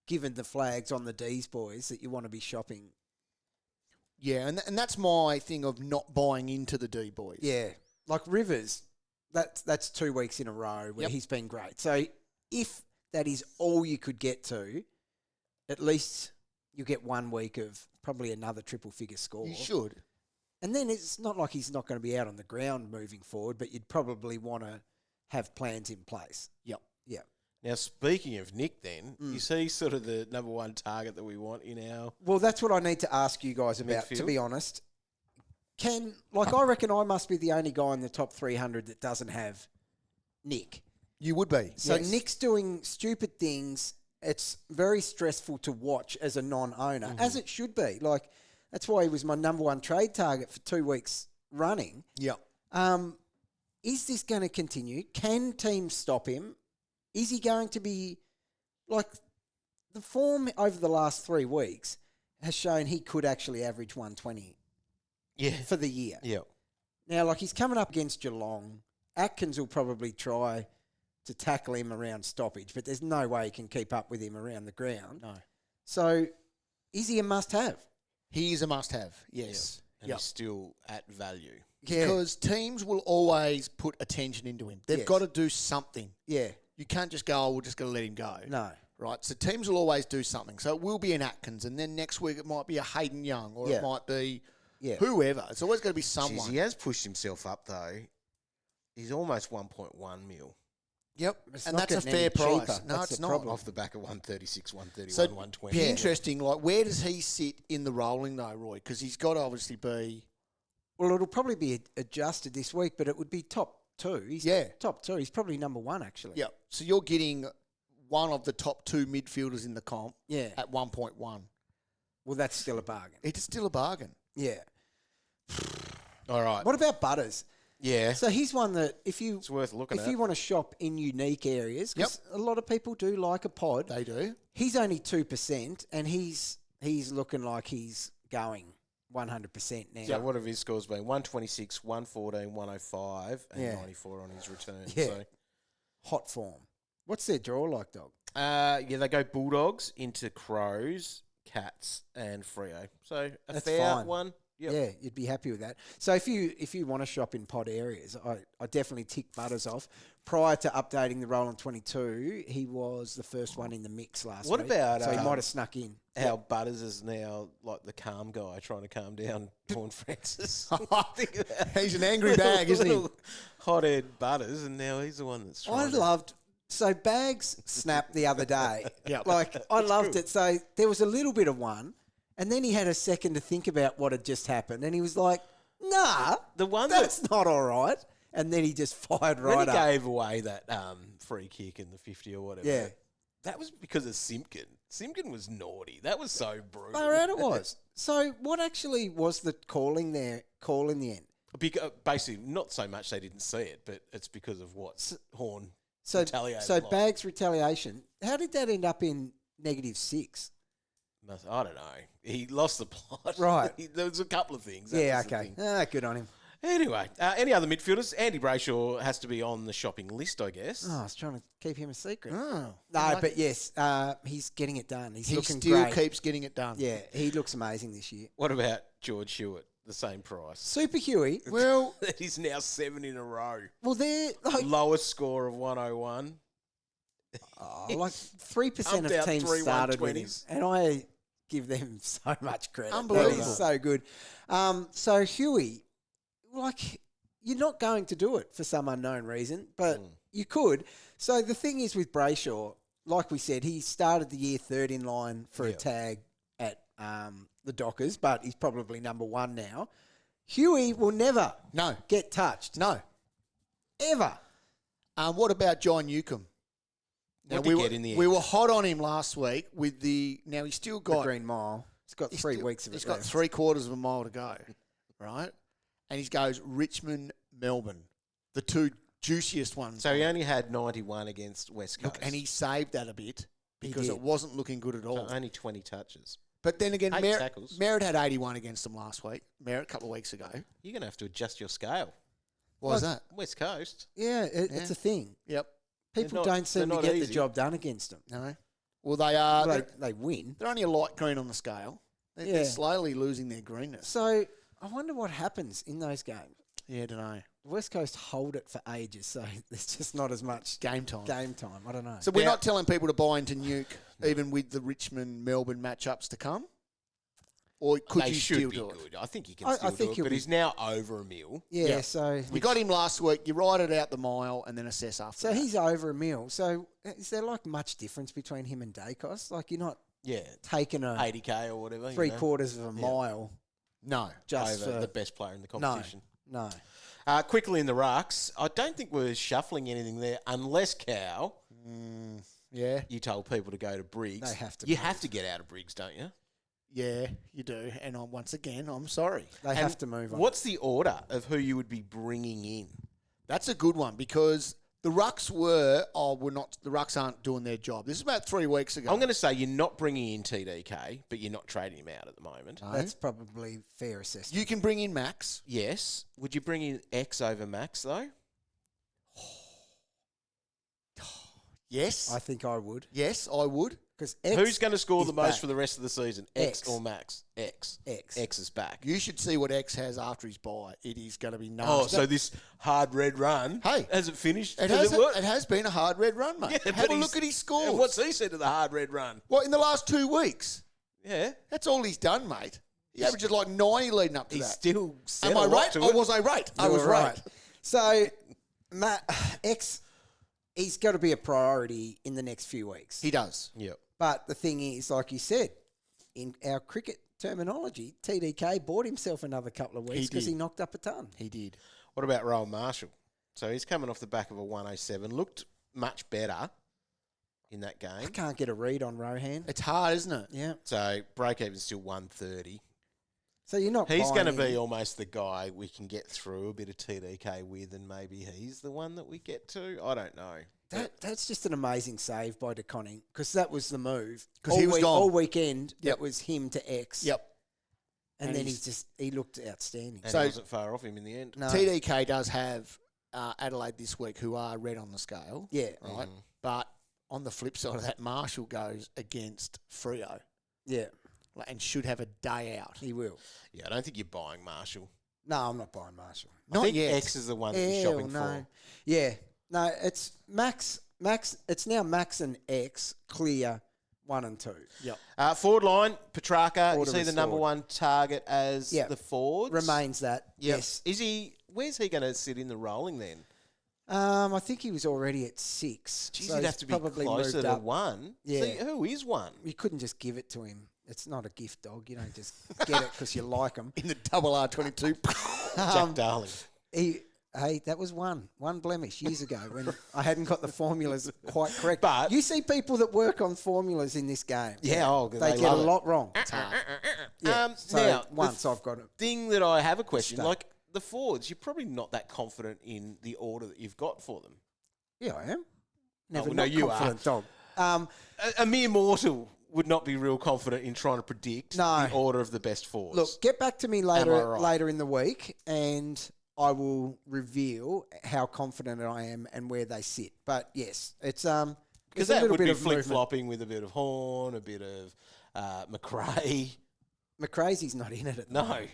given the flags on the D's boys, that you want to be shopping. Yeah, and that's my thing of not buying into the D boys. Yeah. Like Rivers, that's 2 weeks in a row where Yep. he's been great. So if that is all you could get to, at least you get 1 week of probably another triple figure score. You should. And then it's not like he's not going to be out on the ground moving forward, but you'd probably want to have plans in place. Yep. Yeah. Now, speaking of Nick then, is he sort of the number one target that we want in our... Well, that's what I need to ask you guys about, to Midfield? be honest. I reckon I must be the only guy in the top 300 that doesn't have Nick. You would be. So yes. Nick's doing stupid things. It's very stressful to watch as a non-owner, as it should be. Like, that's why he was my number one trade target for 2 weeks running. Yep. Is this going to continue? Can teams stop him? Is he going to be, like, the form over the last 3 weeks has shown he could actually average 120 for the year. Yeah. Now, like, he's coming up against Geelong. Atkins will probably try to tackle him around stoppage, but there's no way he can keep up with him around the ground. No. So, is he a must-have? He is a must-have, yes. And he's still at value. Because teams will always put attention into him. They've Yes. got to do something. Yeah. You can't just go, we're just going to let him go. No. Right? So teams will always do something. So it will be an Atkins, and then next week it might be a Hayden Young, or Yeah. it might be Yeah. whoever. It's always going to be someone. Jeez, he has pushed himself up, though. He's almost 1.1 mil. Yep. It's And not that's a getting any fair price. cheaper. No, That's it's the not. problem. Off the back of 136, 131, So 120. be interesting. Like, where does he sit in the rolling though, Roy? Because he's got to obviously be. Well, it'll probably be adjusted this week, but it would be top two. He's top two. He's probably number one, actually. Yep. So you're getting one of the top two midfielders in the comp. Yeah. At 1.1. Well, that's still a bargain. It's still a bargain. Yeah. All right. What about Butters? Yeah. So he's one that if you It's worth looking if at. you want to shop in unique areas, because a lot of people do like a pod. They do. He's only 2%, and he's looking like he's going 100% now. So what have his scores been? 126, 114, 105, and Yeah. 94 on his return. Yeah. So. Hot form. What's their draw like, dog? Yeah, they go Bulldogs into Crows, Cats, and Freo. So a That's fair fine. one. Yep. Yeah, you'd be happy with that. So if you want to shop in pod areas, I definitely tick Butters off. Prior to updating the roll on 22, he was the first one in the mix last What week. about, So he might have snuck in. How Butters is now like the calm guy trying to calm down Dawn Francis. He's an angry bag, isn't he? Hot-head Butters, and now he's the one that's trying So Bags snapped the other day. Yeah. Like, I loved it. So there was a little bit of one, and then he had a second to think about what had just happened, and he was like, nah, The one that's not all right. And then he just fired when right he up. gave away that free kick in the 50 or whatever. Yeah. That was because of Simpkin. Simpkin was naughty. That was so brutal. Far out it was. So what actually was the call in the end? Basically, not so much they didn't see it, but it's because of what Horn retaliated. So like. Bags retaliation. How did that end up in -6? I don't know. He lost the plot. Right. There was a couple of things. That Yeah, was the okay. thing. Good on him. Anyway, any other midfielders? Andy Brayshaw has to be on the shopping list, I guess. Oh, I was trying to keep him a secret. Oh, No, but yes, he's getting it done. He's he looking still great. keeps getting it done. Yeah, he looks amazing this year. What about George Hewitt? The same price. Super Huey. Well, He's now 7 in a row. Well, they're like Lowest score of 101. like 3% Pumped of out teams 3 started with him, 120s. and I give them so much credit. Unbelievable. That is so good. So Huey, like, you're not going to do it for some unknown reason, but you could. So the thing is with Brayshaw, like we said, he started the year third in line for a tag at the Dockers, but he's probably number one now. Huey will never No. get touched. no. Ever. What about John Newcomb? What did he get in the end? We were hot on him last week with the. Now he's still The got Green Mile. He's got 3 weeks of it. He's got left. 3/4 of a mile to go, right? And he goes Richmond, Melbourne, the two juiciest ones. So he only had 91 against West Coast. Look, and he saved that a bit because did. it wasn't looking good at all. So only 20 touches. But then again, 8 tackles. Merritt had 81 against them last week. Merritt a couple of weeks ago. You're going to have to adjust your scale. What was that? West Coast. Yeah, it's a thing. Yep. People not- don't seem they're to not get the easy. job done against them. No. Well, they are. Well, they win. They're only a light green on the scale. They're Yeah. slowly losing their greenness. So I wonder what happens in those games. Yeah, I don't know. West Coast hold it for ages, so there's just not as much Game time. game time. I don't know. So we're not telling people to buy into Nuke, even with the Richmond-Melbourne matchups to come? Or could They you should still be do good. it? I think he can I still think do it, he'll but be- he's now over a mil. yeah, Yeah. so We got him last week. You ride it out the mile and then assess after so that. he's over a mil. So is there like much difference between him and Daicos? Like you're not Yeah, taking a 80k or whatever. 3/4 of a mile No. just over for the best player in the no, competition. no. Quickly in the rucks, I don't think we're shuffling anything there unless, Cow, Yeah. you told people to go to Briggs. They have to You move. have to get out of Briggs, don't you? Yeah, you do. And once again, I'm sorry. They have to move on. What's the order of who you would be bringing in? That's a good one because the rucks the rucks aren't doing their job. This is about 3 weeks ago. I'm going to say you're not bringing in TDK, but you're not trading him out at the moment. That's probably fair assessment. You can bring in Max. Yes. Would you bring in X over Max, though? Yes. I think I would Yes, I would. because Who's going to score the most back. for the rest of the season? X, X. or Max? X. X. X is back. You should see what X has after his bye. It is going to be nasty. Oh, so this hard red run, Hey. has it finished? It Has has, worked? it has been a hard red run, mate. Yeah, Have but a look at his scores. And what's he said to the hard red run? What, in the last 2 weeks? Yeah. That's all he's done, mate. He averages like 90 leading up to He's that. still set Am a I lot right? to Or it. was I right? I You was were right. So, X, he's got to be a priority in the next few weeks. He does. Yep. But the thing is, like you said, in our cricket terminology, TDK bought himself another couple of weeks because did. he knocked up a ton. He did. What about Rowan Marshall? So he's coming off the back of a 107. Looked much better in that I game. can't get a read on Rohan. It's hard, isn't it? Yeah. So break-even's still 130. So you're not He's going to buying be in. almost the guy we can get through a bit of TDK with, and maybe he's the one that we get to. I don't know. That's just an amazing save by DeConning because that was the move. 'Cause he was gone. all weekend. Yep. That was him to X. Yep. And, And then he's- he looked outstanding. And So- he wasn't far off him in the end. No. TDK does have Adelaide this week who are red on the scale. Yeah. Right. But on the flip side of that, Marshall goes against Freo Yeah, and should have a day out. he will. Yeah, I don't think you're buying Marshall. No, I'm not buying Marshall. I Not think yet. X is the one that you're shopping for. Yeah. No, it's Max. It's now Max and X clear 1 and 2. Yep. Forward line, Petracca. You Order see the number restored. one target as Yeah. the forwards? Remains that. Yep. Yes. Is he? Where's he going to sit in the rolling then? I think he was already at 6. Geez, so he'd he's have to be probably closer moved to up. 1. Yeah. See, who is 1? You couldn't just give it to him. It's not a gift dog. You don't just get it because you like him. In the double R22. Jack Darling. Hey, that was one blemish years ago when I hadn't got the formulas quite correct. But- you see people that work on formulas in this game. Yeah, oh, they they get a love it. lot wrong. Yeah. So Now, once I've got it. Thing that I have a question, Stay. like the forwards, you're probably not that confident in the order that you've got for them. Yeah, I am. Never well, no, not you confident dog. A mere mortal would not be real confident in trying to predict No. the order of the best forwards. Look, get back to me Am I later right? later in the week, and I will reveal how confident I am and where they sit. But yes, it's because there's a that little would bit be of movement. flip-flopping with a bit of Horn, a bit of McRae. McCrazy's not in it at the No, moment.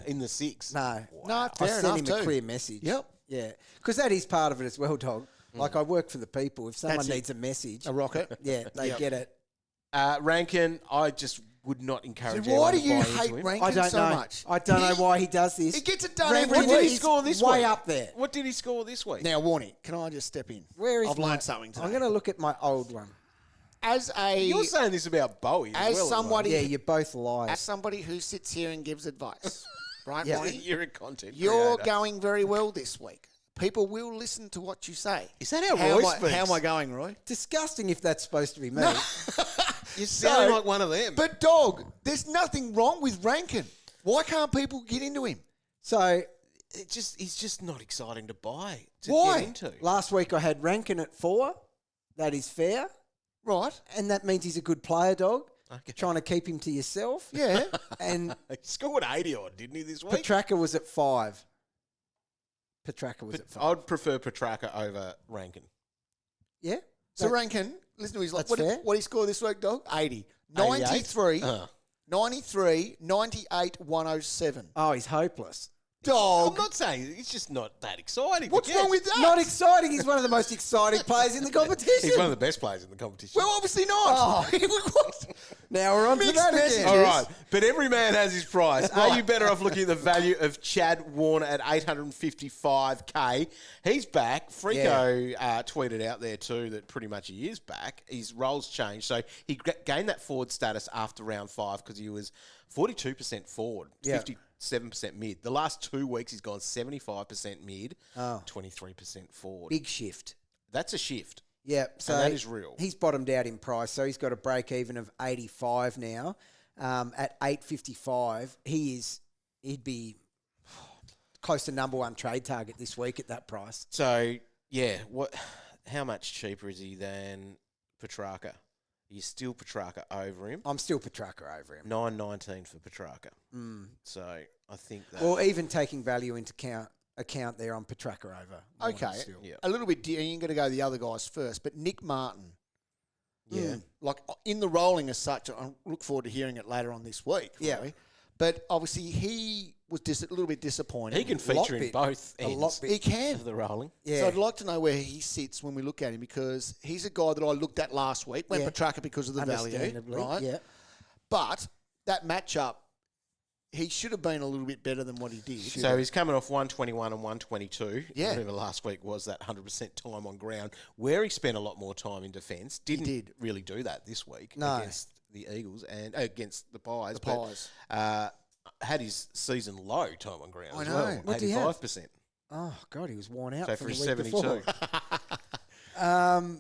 in the 6. No. No, I fair sent enough him too. a clear message. Yep. Yeah. Because that is part of it as well, dog. Like I work for the people. If someone That's it. needs a message, A rocket. yeah, they Yep. get it. Rankin, I just would not encourage So why anyone do to you buy hate into him. Rankin I don't so know. much? I don't know why he does this. He gets it done Rankin every What did he week. score this way week? up there. What did he score this week? Now, Warnie, can I just step in? Where is I've my- learned something today. I'm going to look at my old one. As You're saying this about Bowie as well, somebody- Yeah, you're both liars. as somebody who sits here and gives advice, right, Yeah. mate. Warnie? You're a content You're creator. going very well this week. people will listen to what you say. Is that how Roy speaks? How am I going, Roy? Disgusting if that's supposed to be me. You sound like one of them. But, dog, there's nothing wrong with Rankin. Why can't people get into him? So, He's just not exciting to buy. Why? Get into. last week I had Rankin at 4. That is fair. Right. And that means he's a good player, dog. Okay. Trying to keep him to yourself. Yeah. And He scored 80 odd, didn't he, this week? Petracca was at 5. Petracca was at 5. I'd prefer Petracca over Rankin. Yeah? So Rankin, listen to his That's what fair. he scored this week, dog? 80. 88? 93, 93, 98, 107. Oh, he's hopeless. Dog. I'm not saying he's just not that exciting. What's but yes. wrong with that? Not exciting. He's one of the most exciting players in the competition. He's one of the best players in the competition. Well, obviously not. Oh. Now we're on to Mixed that messages. again. All right, but every man has his price. Are you better off looking at the value of Chad Warner at 855k? He's back. Freako tweeted out there too that pretty much he is back. His role's changed, so he gained that forward status after round 5 because he was 42% forward, 57% mid. The last 2 weeks he's gone 75% mid, 23% forward. Big shift. That's a shift. Yeah, so that is real. He's bottomed out in price, so he's got a break even of 85 now. At 855, he'd be close to number 1 trade target this week at that price. So yeah, how much cheaper is he than Petracca? Are you still Petracca over him? I'm still Petracca over him. $9.19 for Petracca. So I think that. Or even taking value into account there on Petracca over. Okay. Still. Yeah. A little bit, you're going to go the other guys first, but Nick Martin. Yeah. Like in the rolling as such, I look forward to hearing it later on this week. Yeah. Roy. But obviously he was a little bit disappointed. He can lot feature in bit. both A lot ends bit. He can. of the rolling. Yeah. So I'd like to know where he sits when we look at him because he's a guy that I looked at last week, went Yeah. Petracca because of the value, Understandably, right? yeah. But that matchup, he should have been a little bit better than what he did. So he's coming off 121 and 122. Yeah. Remember last week was that 100% time on ground where he spent a lot more time in defence. Didn't really do that this week against the Eagles and against the Pies. Had his season low time on ground as well. What did he have? 85%. Oh, God, he was worn out So from for the his week 72. before.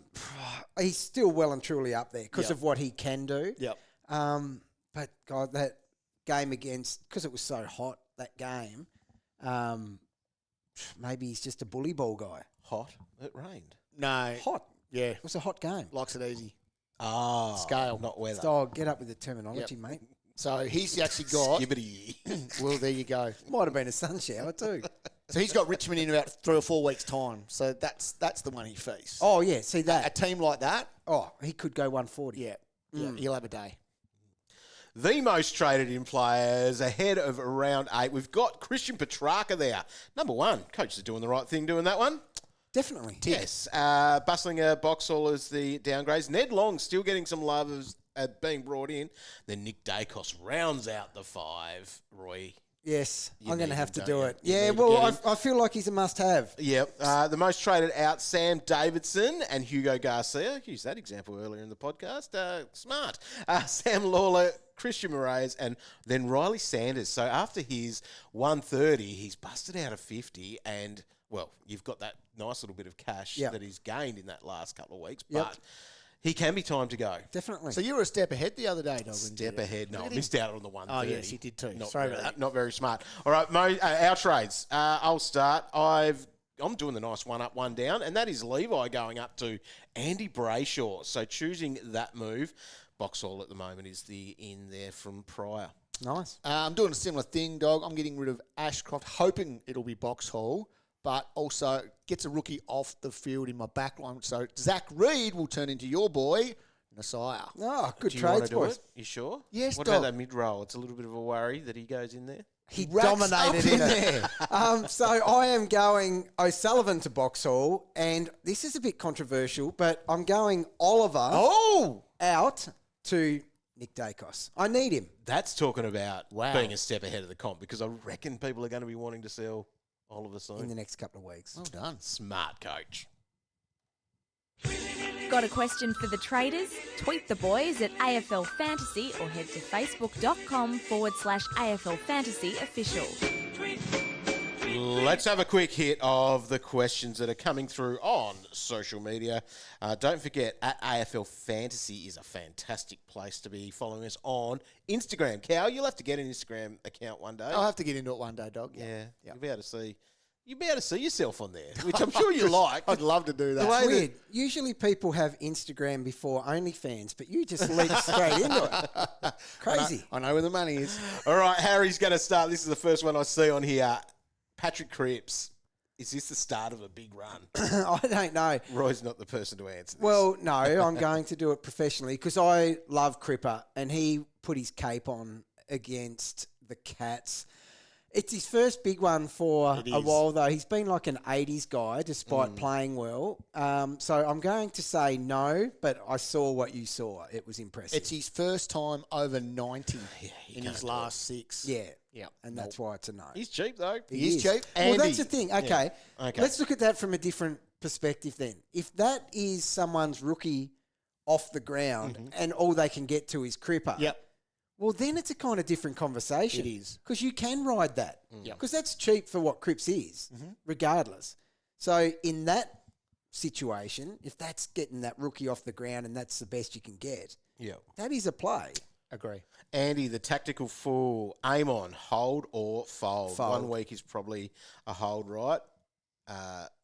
He's still well and truly up there because of what he can do. Yep. But, God, that game because it was so hot, that game, maybe he's just a bully ball guy. Hot. It rained. No. Hot. Yeah. It was a hot game. Likes it easy. Ah. Scale. Not weather. Dog, get up with the terminology, mate. So he's actually got... Skibbity. Well, there you go. Might have been a sun shower too. So he's got Richmond in about 3 or 4 weeks' time. So that's the one he feasts. Oh, yeah, see A that. team like that, He could go 140. yeah, he'll have a day. The most traded in players ahead of round 8. We've got Christian Petracca there. Number 1. Coach is doing the right thing doing that one. Definitely. Yes. Busslinger, Boxall as the downgrades. Ned Long still getting some love as being brought in. Then Nick Daicos rounds out the 5. Roy. Yes, You I'm going need to have him, to don't do you? it. You Yeah, need to well, get him. I feel like he's a must-have. Yep. The most traded out, Sam Davidson and Hugo Garcia. Used that example earlier in the podcast. Smart. Sam Lawler, Christian Moraes, and then Riley Sanders. So after his 130, he's busted out of 50 and, well, you've got that nice little bit of cash Yep. that he's gained in that last couple of weeks. Yep. But he can be time to go. Definitely. So you were a step ahead the other day, Dog. Step ahead. No, I missed out on the 130. Oh, yes, you did too. Not Sorry very, about that. Not very smart. All right, Mo, our trades. I'll start. I'm doing the nice one up, one down, and that is Levi going up to Andy Brayshaw. So choosing that move. Boxall at the moment is the in there from Pryor. Nice. I'm doing a similar thing, Dog. I'm getting rid of Ashcroft, hoping it'll be Boxall, but also gets a rookie off the field in my back line. So Zach Reed will turn into your boy, Nasiah. Oh, good Do you want trades, to do boys. it? You sure? Yes, What Dog. about that mid-roll? It's a little bit of a worry that he goes in there. He Racks dominated up in in there. So I am going O'Sullivan to Boxall, and this is a bit controversial, but I'm going Oliver out to Nick Daicos. I need him. That's talking about Wow. being a step ahead of the comp because I reckon people are going to be wanting to sell Oliver in soon. the next couple of weeks. Well done. Smart coach. Got a question for the traders? Tweet the boys at AFL Fantasy or head to facebook.com/AFL Fantasy Official. Let's have a quick hit of the questions that are coming through on social media. Don't forget, at AFL Fantasy is a fantastic place to be following us on Instagram. Cal, you'll have to get an Instagram account one day. I'll have to get into it one day, dog. Yeah. You'll be able to see yourself on there, which I'm sure you like. I'd love to do that. It's weird. Usually people have Instagram before OnlyFans, but you just leap straight into it. Crazy. I know where the money is. All right, Harry's going to start. This is the first one I see on here. Patrick Cripps. Is this the start of a big run? I don't know. Roy's not the person to answer this. Well, no, I'm going to do it professionally because I love Cripper, and he put his cape on against the Cats. It's his first big one for a while, though. He's been like an 80s guy despite playing well. So I'm going to say no, but I saw what you saw. It was impressive. It's his first time over 90 in his last 6. Yeah, and that's why it's a no. He's cheap, though. He is cheap. Well, that's the thing. Okay. Yeah. Okay. Let's look at that from a different perspective then. If that is someone's rookie off the ground and all they can get to is Cripper, well, then it's a kind of different conversation. It is. Because you can ride that. Yep. Because that's cheap for what Cripps is, regardless. So in that situation, if that's getting that rookie off the ground and that's the best you can get, that is a play. Agree. Andy, the tactical fool, aim on, hold or fold. Fold. 1 week is probably a hold, right?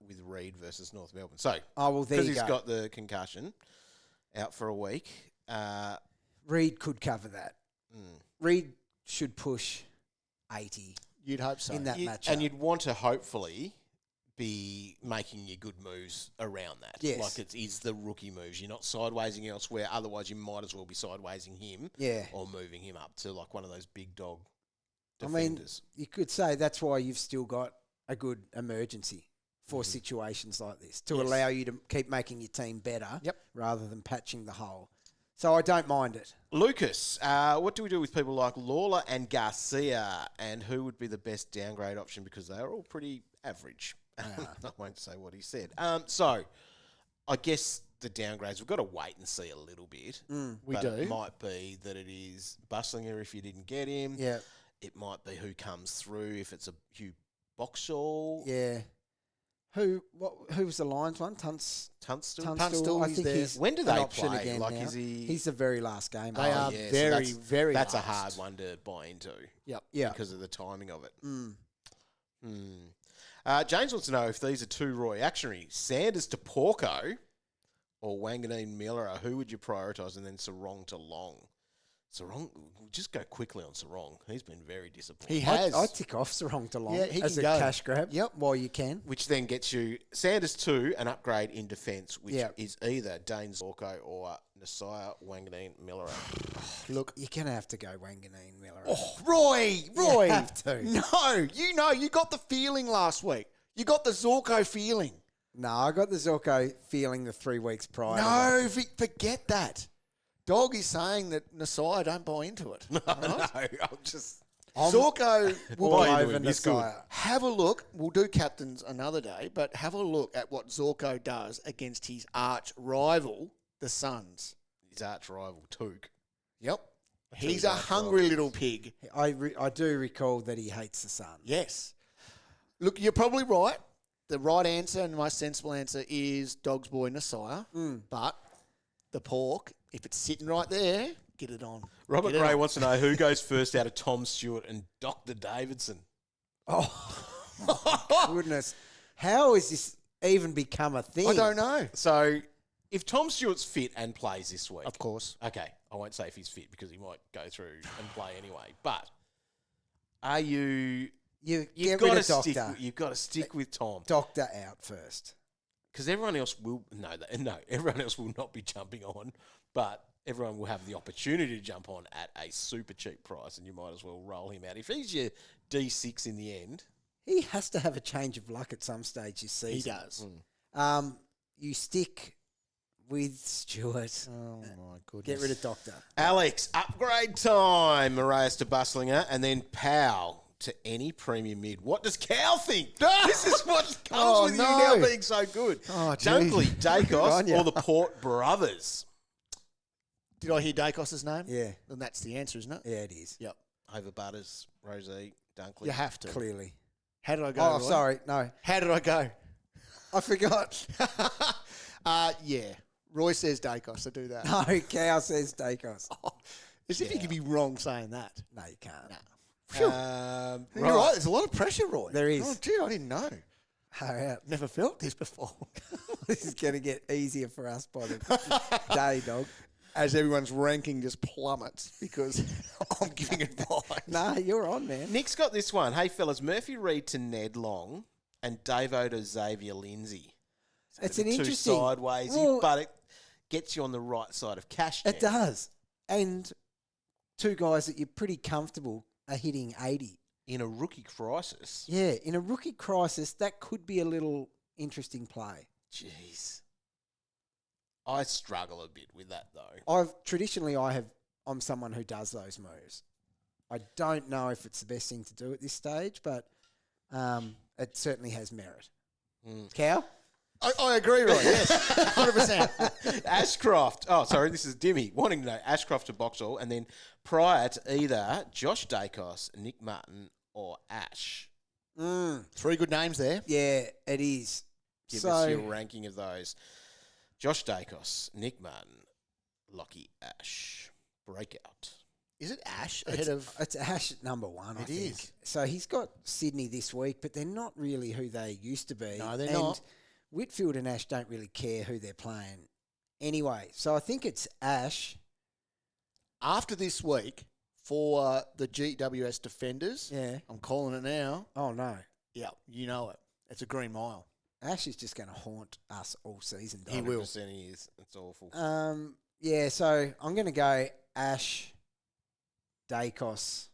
With Reed versus North Melbourne. So, Oh, well, there you because go. he's got the concussion, out for a week. Reed could cover that. Reed should push 80 You'd hope so. in that matchup. And you'd want to hopefully be making your good moves around that. Yes. Like it is the rookie moves. You're not sidewaysing elsewhere. Otherwise, you might as well be sidewaysing him. Yeah. Or moving him up to like one of those big dog I mean, defenders. you could say that's why you've still got a good emergency for situations like this to allow you to keep making your team better rather than patching the hole. So I don't mind it. Lucas, what do we do with people like Lawler and Gar-see-ya, and who would be the best downgrade option because they are all pretty average? I won't say what he said. So I guess the downgrades, we've got to wait and see a little bit. We But do. It might be that it is Busslinger if you didn't get him. Yeah. It might be who comes through if it's a Hugh Boxall. Yeah. Who was the Lions one? Tunstall. Tunstall, I he's think there. he's When do an they option play? again Like, now. is he- He's the very last game. They are so very, very That's a last. hard one to buy into. Yep. Yeah. Because of the timing of it. James wants to know if these are two Roy actionary. Sanders to Porco or Wanganeen-Milera. Who would you prioritise? And then Sarong to Long. Sarong, just go quickly on Sarong. He's been very disappointing. He has. I tick off Sarong to Long Yeah, he as can a go. cash grab. Yep. While you can. Which then gets you Sanders 2, an upgrade in defence, which Yeah. is either Dayne Zorko or Nasiah Wanganeen-Milera. Look, you're going to have to go Wanganeen-Milera. Oh, Roy. You have to. No, you got the feeling last week. You got the Zorko feeling. No, I got the Zorko feeling the 3 weeks prior. to No, that. forget that. Dog is saying that Nasiah don't buy into it. No, I'm just... Zorko will All be over He's good. Nasiah. Have a look. We'll do captains another day, but have a look at what Zorko does against his arch rival, the Suns. His arch rival, Took. Yep. He's his a arch hungry little pig. I do recall that he hates the sun. Yes. Look, you're probably right. The right answer and my sensible answer is Dog's boy Nasiah. But the pork, if it's sitting right there, get it on. Robert Get it Gray on. wants to know who goes first out of Tom Stewart and Dr. Davidson. Goodness. How has this even become a thing? I don't know. So, if Tom Stewart's fit and plays this week, Of course. okay, I won't say if he's fit because he might go through and play anyway. But are you? You You've get rid got of to stick. Doctor. You've got to stick with Tom Doctor out first. because everyone else will. No, everyone else will not be jumping on, but everyone will have the opportunity to jump on at a super cheap price, and you might as well roll him out. If he's your D6 in the end, He has to have a change of luck at some stage this season. He does. You stick with Stewart. Oh, my goodness. Get rid of Doctor. Alex, upgrade time. Moraes to Busslinger, and then Powell to any premium mid. What does Cal think? This is what comes Oh, with no. you now being so good. Oh, geez. Dunkley, Good Daicos, on ya. or the Port Brothers? Did I hear Daicos' name? Yeah. Then that's the answer, isn't it? Yeah, it is. Yep. Over Butters, Rosie, Dunkley. You have to. Clearly. How did I go? Oh, Roy? sorry. No. How did I go? I forgot. Yeah. Roy says Daicos, so do that. No, Cow says Daicos. As if you could be wrong saying that. No, you can't. You're right. There's a lot of pressure, Roy. There is. Oh, gee, I didn't know. Hurry up. Never felt this before. This is going to get easier for us by the day, dog. As everyone's ranking just plummets because I'm giving advice. Nah, you're on, man. Nick's got this one. Hey, fellas, Murphy Reid to Ned Long and Davo to Xavier Lindsay. So It's the an two interesting... sideways, Well, but it gets you on the right side of cash. it does. And two guys that you're pretty comfortable are hitting 80. In a rookie crisis. Yeah, in a rookie crisis, that could be a little interesting play. Jeez. I struggle a bit with that, though. I'm someone who does those moves. I don't know if it's the best thing to do at this stage, but it certainly has merit. Cow? I agree, Roy. Yes, 100%. Ashcroft. Oh, sorry, this is Dimmy. Wanting to know Ashcroft to Boxall, and then prior to either Josh Daicos, Nick Martin, or Ash. Three good names there. Yeah, it is. Give us your ranking of those. Josh Daicos, Nick Martin, Lockie Ash. Breakout. Is it Ash ahead of... It's Ash at number one, I think. is. So he's got Sydney this week, but they're not really who they used to be. No, they're and not. Whitfield and Ash don't really care who they're playing anyway. So I think it's Ash. After this week, for the GWS defenders, Yeah. I'm calling it now. Oh, no. Yeah, you know it. It's a green mile. Ash is just going to haunt us all season. He will. 100% he is. It's awful. Yeah, so I'm going to go Ash, Daicos,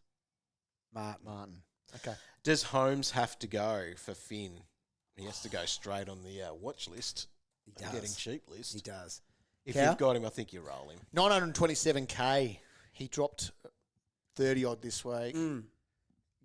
Martin. Okay. Does Holmes have to go for Finn? He has to go straight on the watch list. He The does. Getting cheap list. He does. If Cow? you've got him, I think you roll him. 927K. He dropped 30 odd this week.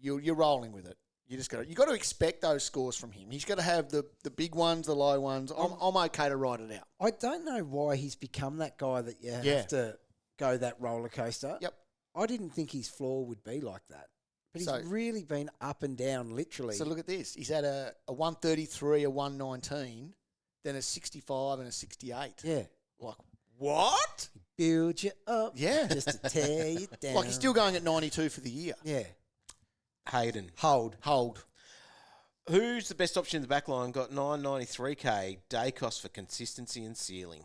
You're rolling with it. You got to expect those scores from him. He's got to have the big ones, the low ones. I'm okay to ride it out. I don't know why he's become that guy that you have to go that roller coaster. Yep. I didn't think his floor would be like that. But So- he's really been up and down, literally. So look at this. He's had a 133, a 119, then a 65 and a 68. Yeah. Like, what? Build you up. Yeah. Just to tear you down. Like he's still going at 92 for the year. Yeah. Hayden. Hold. Who's the best option in the back line? Got 993K. Daicos for consistency and ceiling.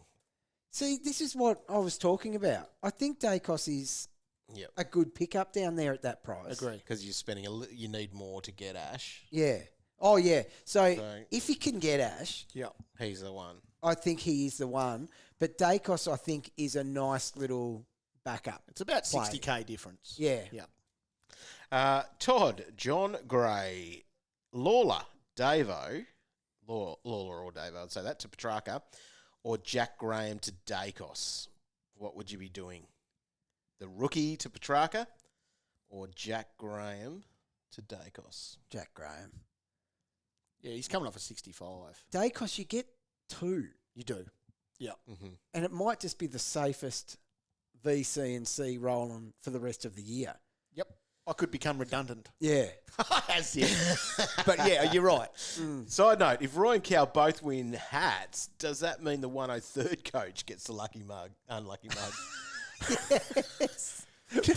See, this is what I was talking about. I think Daicos is Yep. a good pickup down there at that price. Agree. Because you're spending you need more to get Ash. Yeah. Oh, yeah. So So- if you can get Ash, Yeah. He's the one. I think he is the one. But Daicos, I think, is a nice little backup. It's about play. 60K difference. Yeah. Yeah. Todd, John Gray, Lawler, Davo, Lawler or Davo, I'd say that, to Petracca, or Jack Graham to Daicos. What would you be doing? The rookie to Petracca or Jack Graham to Daicos? Jack Graham. Yeah, he's coming off a 65. Daicos, you get two. You do. Yeah. And it might just be the safest VC and C rolling for the rest of the year. Yep. I could become redundant. Yeah. As if. But yeah, you're right. Side note, if Roy and Cal both win hats, does that mean the 103rd coach gets the unlucky mug? Yes.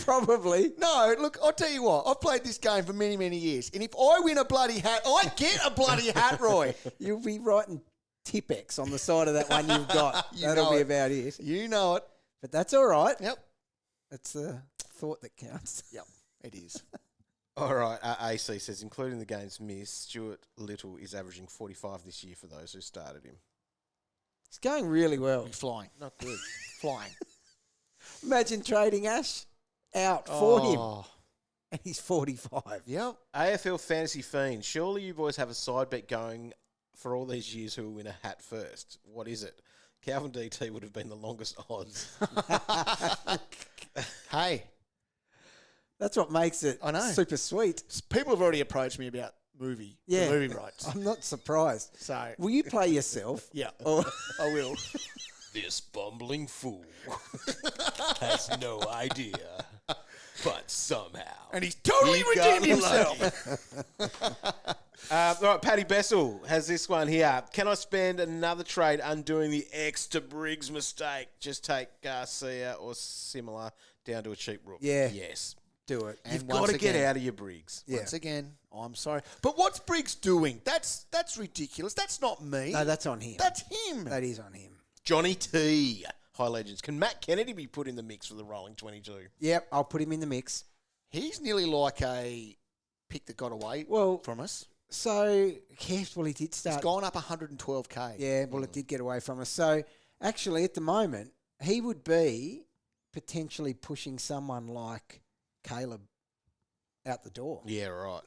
Probably. No, look, I'll tell you what. I've played this game for many, many years. And if I win a bloody hat, I get a bloody hat, Roy. You'll be writing Tipex on the side of that one you've got. You That'll know be it. about it. You know it. But that's all right. Yep. That's the thought that counts. Yep. It is. All right, AC says, including the games missed, Stuart Little is averaging 45 this year for those who started him. It's going really well. He's flying. Not good. Flying. Imagine trading Ash out for him. Oh. And he's 45. Yep. AFL Fantasy Fiend, surely you boys have a side bet going for all these years who will win a hat first. What is it? Calvin DT would have been the longest odds. Hey, That's what makes it I know. super sweet. people have already approached me about the movie rights. I'm not surprised. So, Will you play yourself? yeah, Or I will. This bumbling fool has no idea, but somehow. And he's totally he got redeemed himself. All right, Paddy Bessel has this one here. Can I spend another trade undoing the X to Briggs mistake? Just take Gar-see-ya or similar down to a cheap rook. Yeah. Yes. Do it. You've And got once to get again- out of your Briggs. Yeah. Once again, I'm sorry. But what's Briggs doing? That's ridiculous. That's not me. No, that's on him. That's him. That is on him. Johnny T. High Legends. Can Matt Kennedy be put in the mix for the rolling 22? Yep, I'll put him in the mix. He's nearly like a pick that got away from us. So, yes, well, he did It's start. gone up 112k. Yeah, well, it did get away from us. So, actually, at the moment, he would be potentially pushing someone like Caleb out the door. Yeah, right.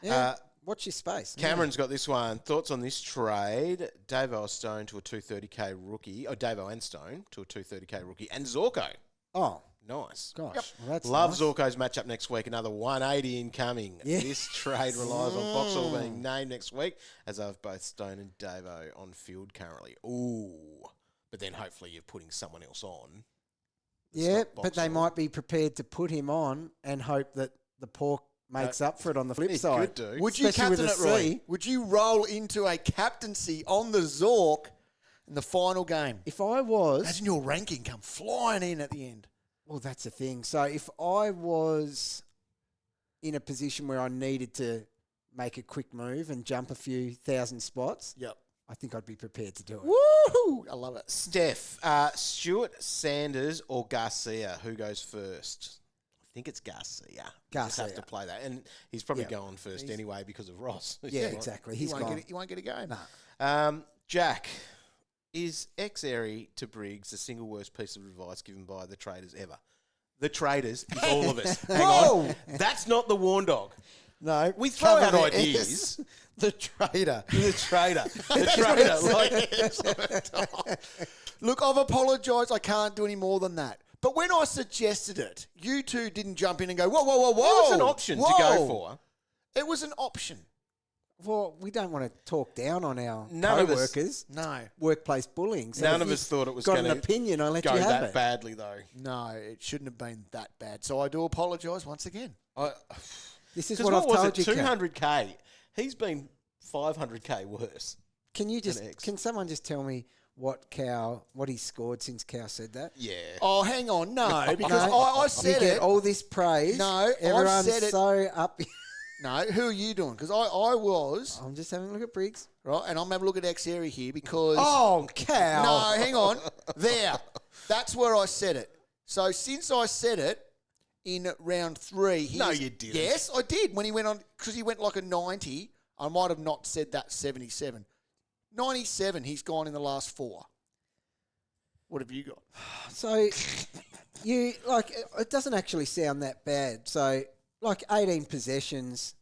Yeah, watch your space. Cameron's got this one. Thoughts on this trade? Davo Stone to a 230k rookie. Oh, Davo and Stone to a 230k rookie. And Zorko. Oh, Nice. gosh. Well, that's Love nice. Zorko's matchup next week. Another 180 incoming. Yeah. This trade relies on Boxall being named next week, as I've both Stone and Davo on field currently. Ooh. But then hopefully you're putting someone else on. It's Yeah, not but they Boxall. might be prepared to put him on and hope that the pork makes up for it on the flip It side. could do. Would you Especially captain with it, a Roy? C. Would you roll into a captaincy on the Zork in the final game? If I was, Imagine your ranking come flying in at the end. well, that's the thing. So if I was in a position where I needed to make a quick move and jump a few thousand spots, Yep. I think I'd be prepared to do it. Woohoo! I love it. Steph, Stuart Sanders or Gar-see-ya? Who goes first? I think it's Gar-see-ya. Just have Gar-see-ya. to play that. And he's probably Yeah. going first anyway because of Ross. Yeah, exactly. He's You won't, gone. get it, you won't get a go. Nah. Jack, is Xavier to Briggs the single worst piece of advice given by the traders ever? The traders is all of us. Hang on. That's not the warn dog. No, We throw out cover the ideas. S. The trader. The trader. The trader. Like, Look, I've apologised. I can't do any more than that. But when I suggested it, you two didn't jump in and go, whoa, whoa, whoa, whoa. it was an option to go for. It was an option. Well, we don't want to talk down on our None of us- co-workers. No. Workplace bullying. So None if of you've us thought it was got going an to opinion. I'll let go you have that it. badly, though. No, it shouldn't have been that bad. So I do apologise once again. This is 'Cause what I've was told it? you. Kat. 200k. He's been 500k worse. Can you just? X. Can someone just tell me what he scored since Cow said that? Yeah. Oh, hang on. No, because No, I you said get it. all this praise. No, I've everyone's said it. so up. No, who are you doing? Because I was, I'm just having a look at Briggs. right, and I'm having a look at Xavier here because... Oh, Cow. No, hang on. There. That's where I said it. So since I said it in round 3... No, you didn't. Yes, I did. When he went on... Because he went like a 90. I might have not said that 77. 97, he's gone in the last 4. What have you got? So you like it doesn't actually sound that bad. So like 18 possessions,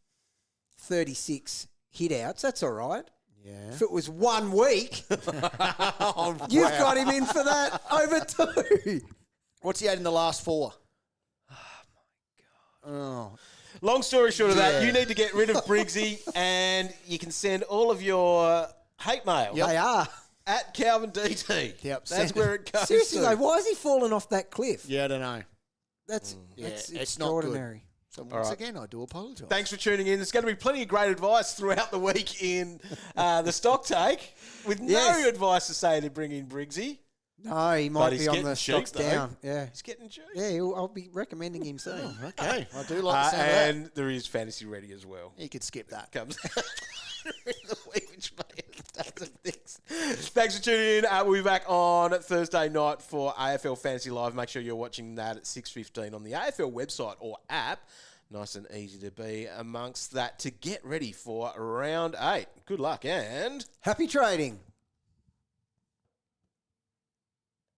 36 hit outs. That's all right. Yeah. If it was 1 week, you've got him in for that over 2. What's he had in the last 4? Oh, my God. Long story short of that, Yeah. you need to get rid of Briggsy, and you can send all of your hate mail They are. at Calvin DT. Yep, That's send where it goes. Seriously to. though, why has he fallen off that cliff? Yeah, I don't know. That's Yeah, that's it's not good. extraordinary. So once again, I do apologise. Thanks for tuning in. There's going to be plenty of great advice throughout the week in the stock take, with no Yes. advice to say to bring in Briggsy. No, he might he's be on getting the cheap, stocks though. down. Yeah, He's getting cheap. yeah. I'll be recommending him soon. Okay, I do like the sound of that. And there is Fantasy Ready as well. You could skip that. Comes during the week, which may have done some things. Thanks for tuning in. We'll be back on Thursday night for AFL Fantasy Live. Make sure you're watching that at 6:15 on the AFL website or app. Nice and easy to be amongst that to get ready for round 8. Good luck and... Happy trading.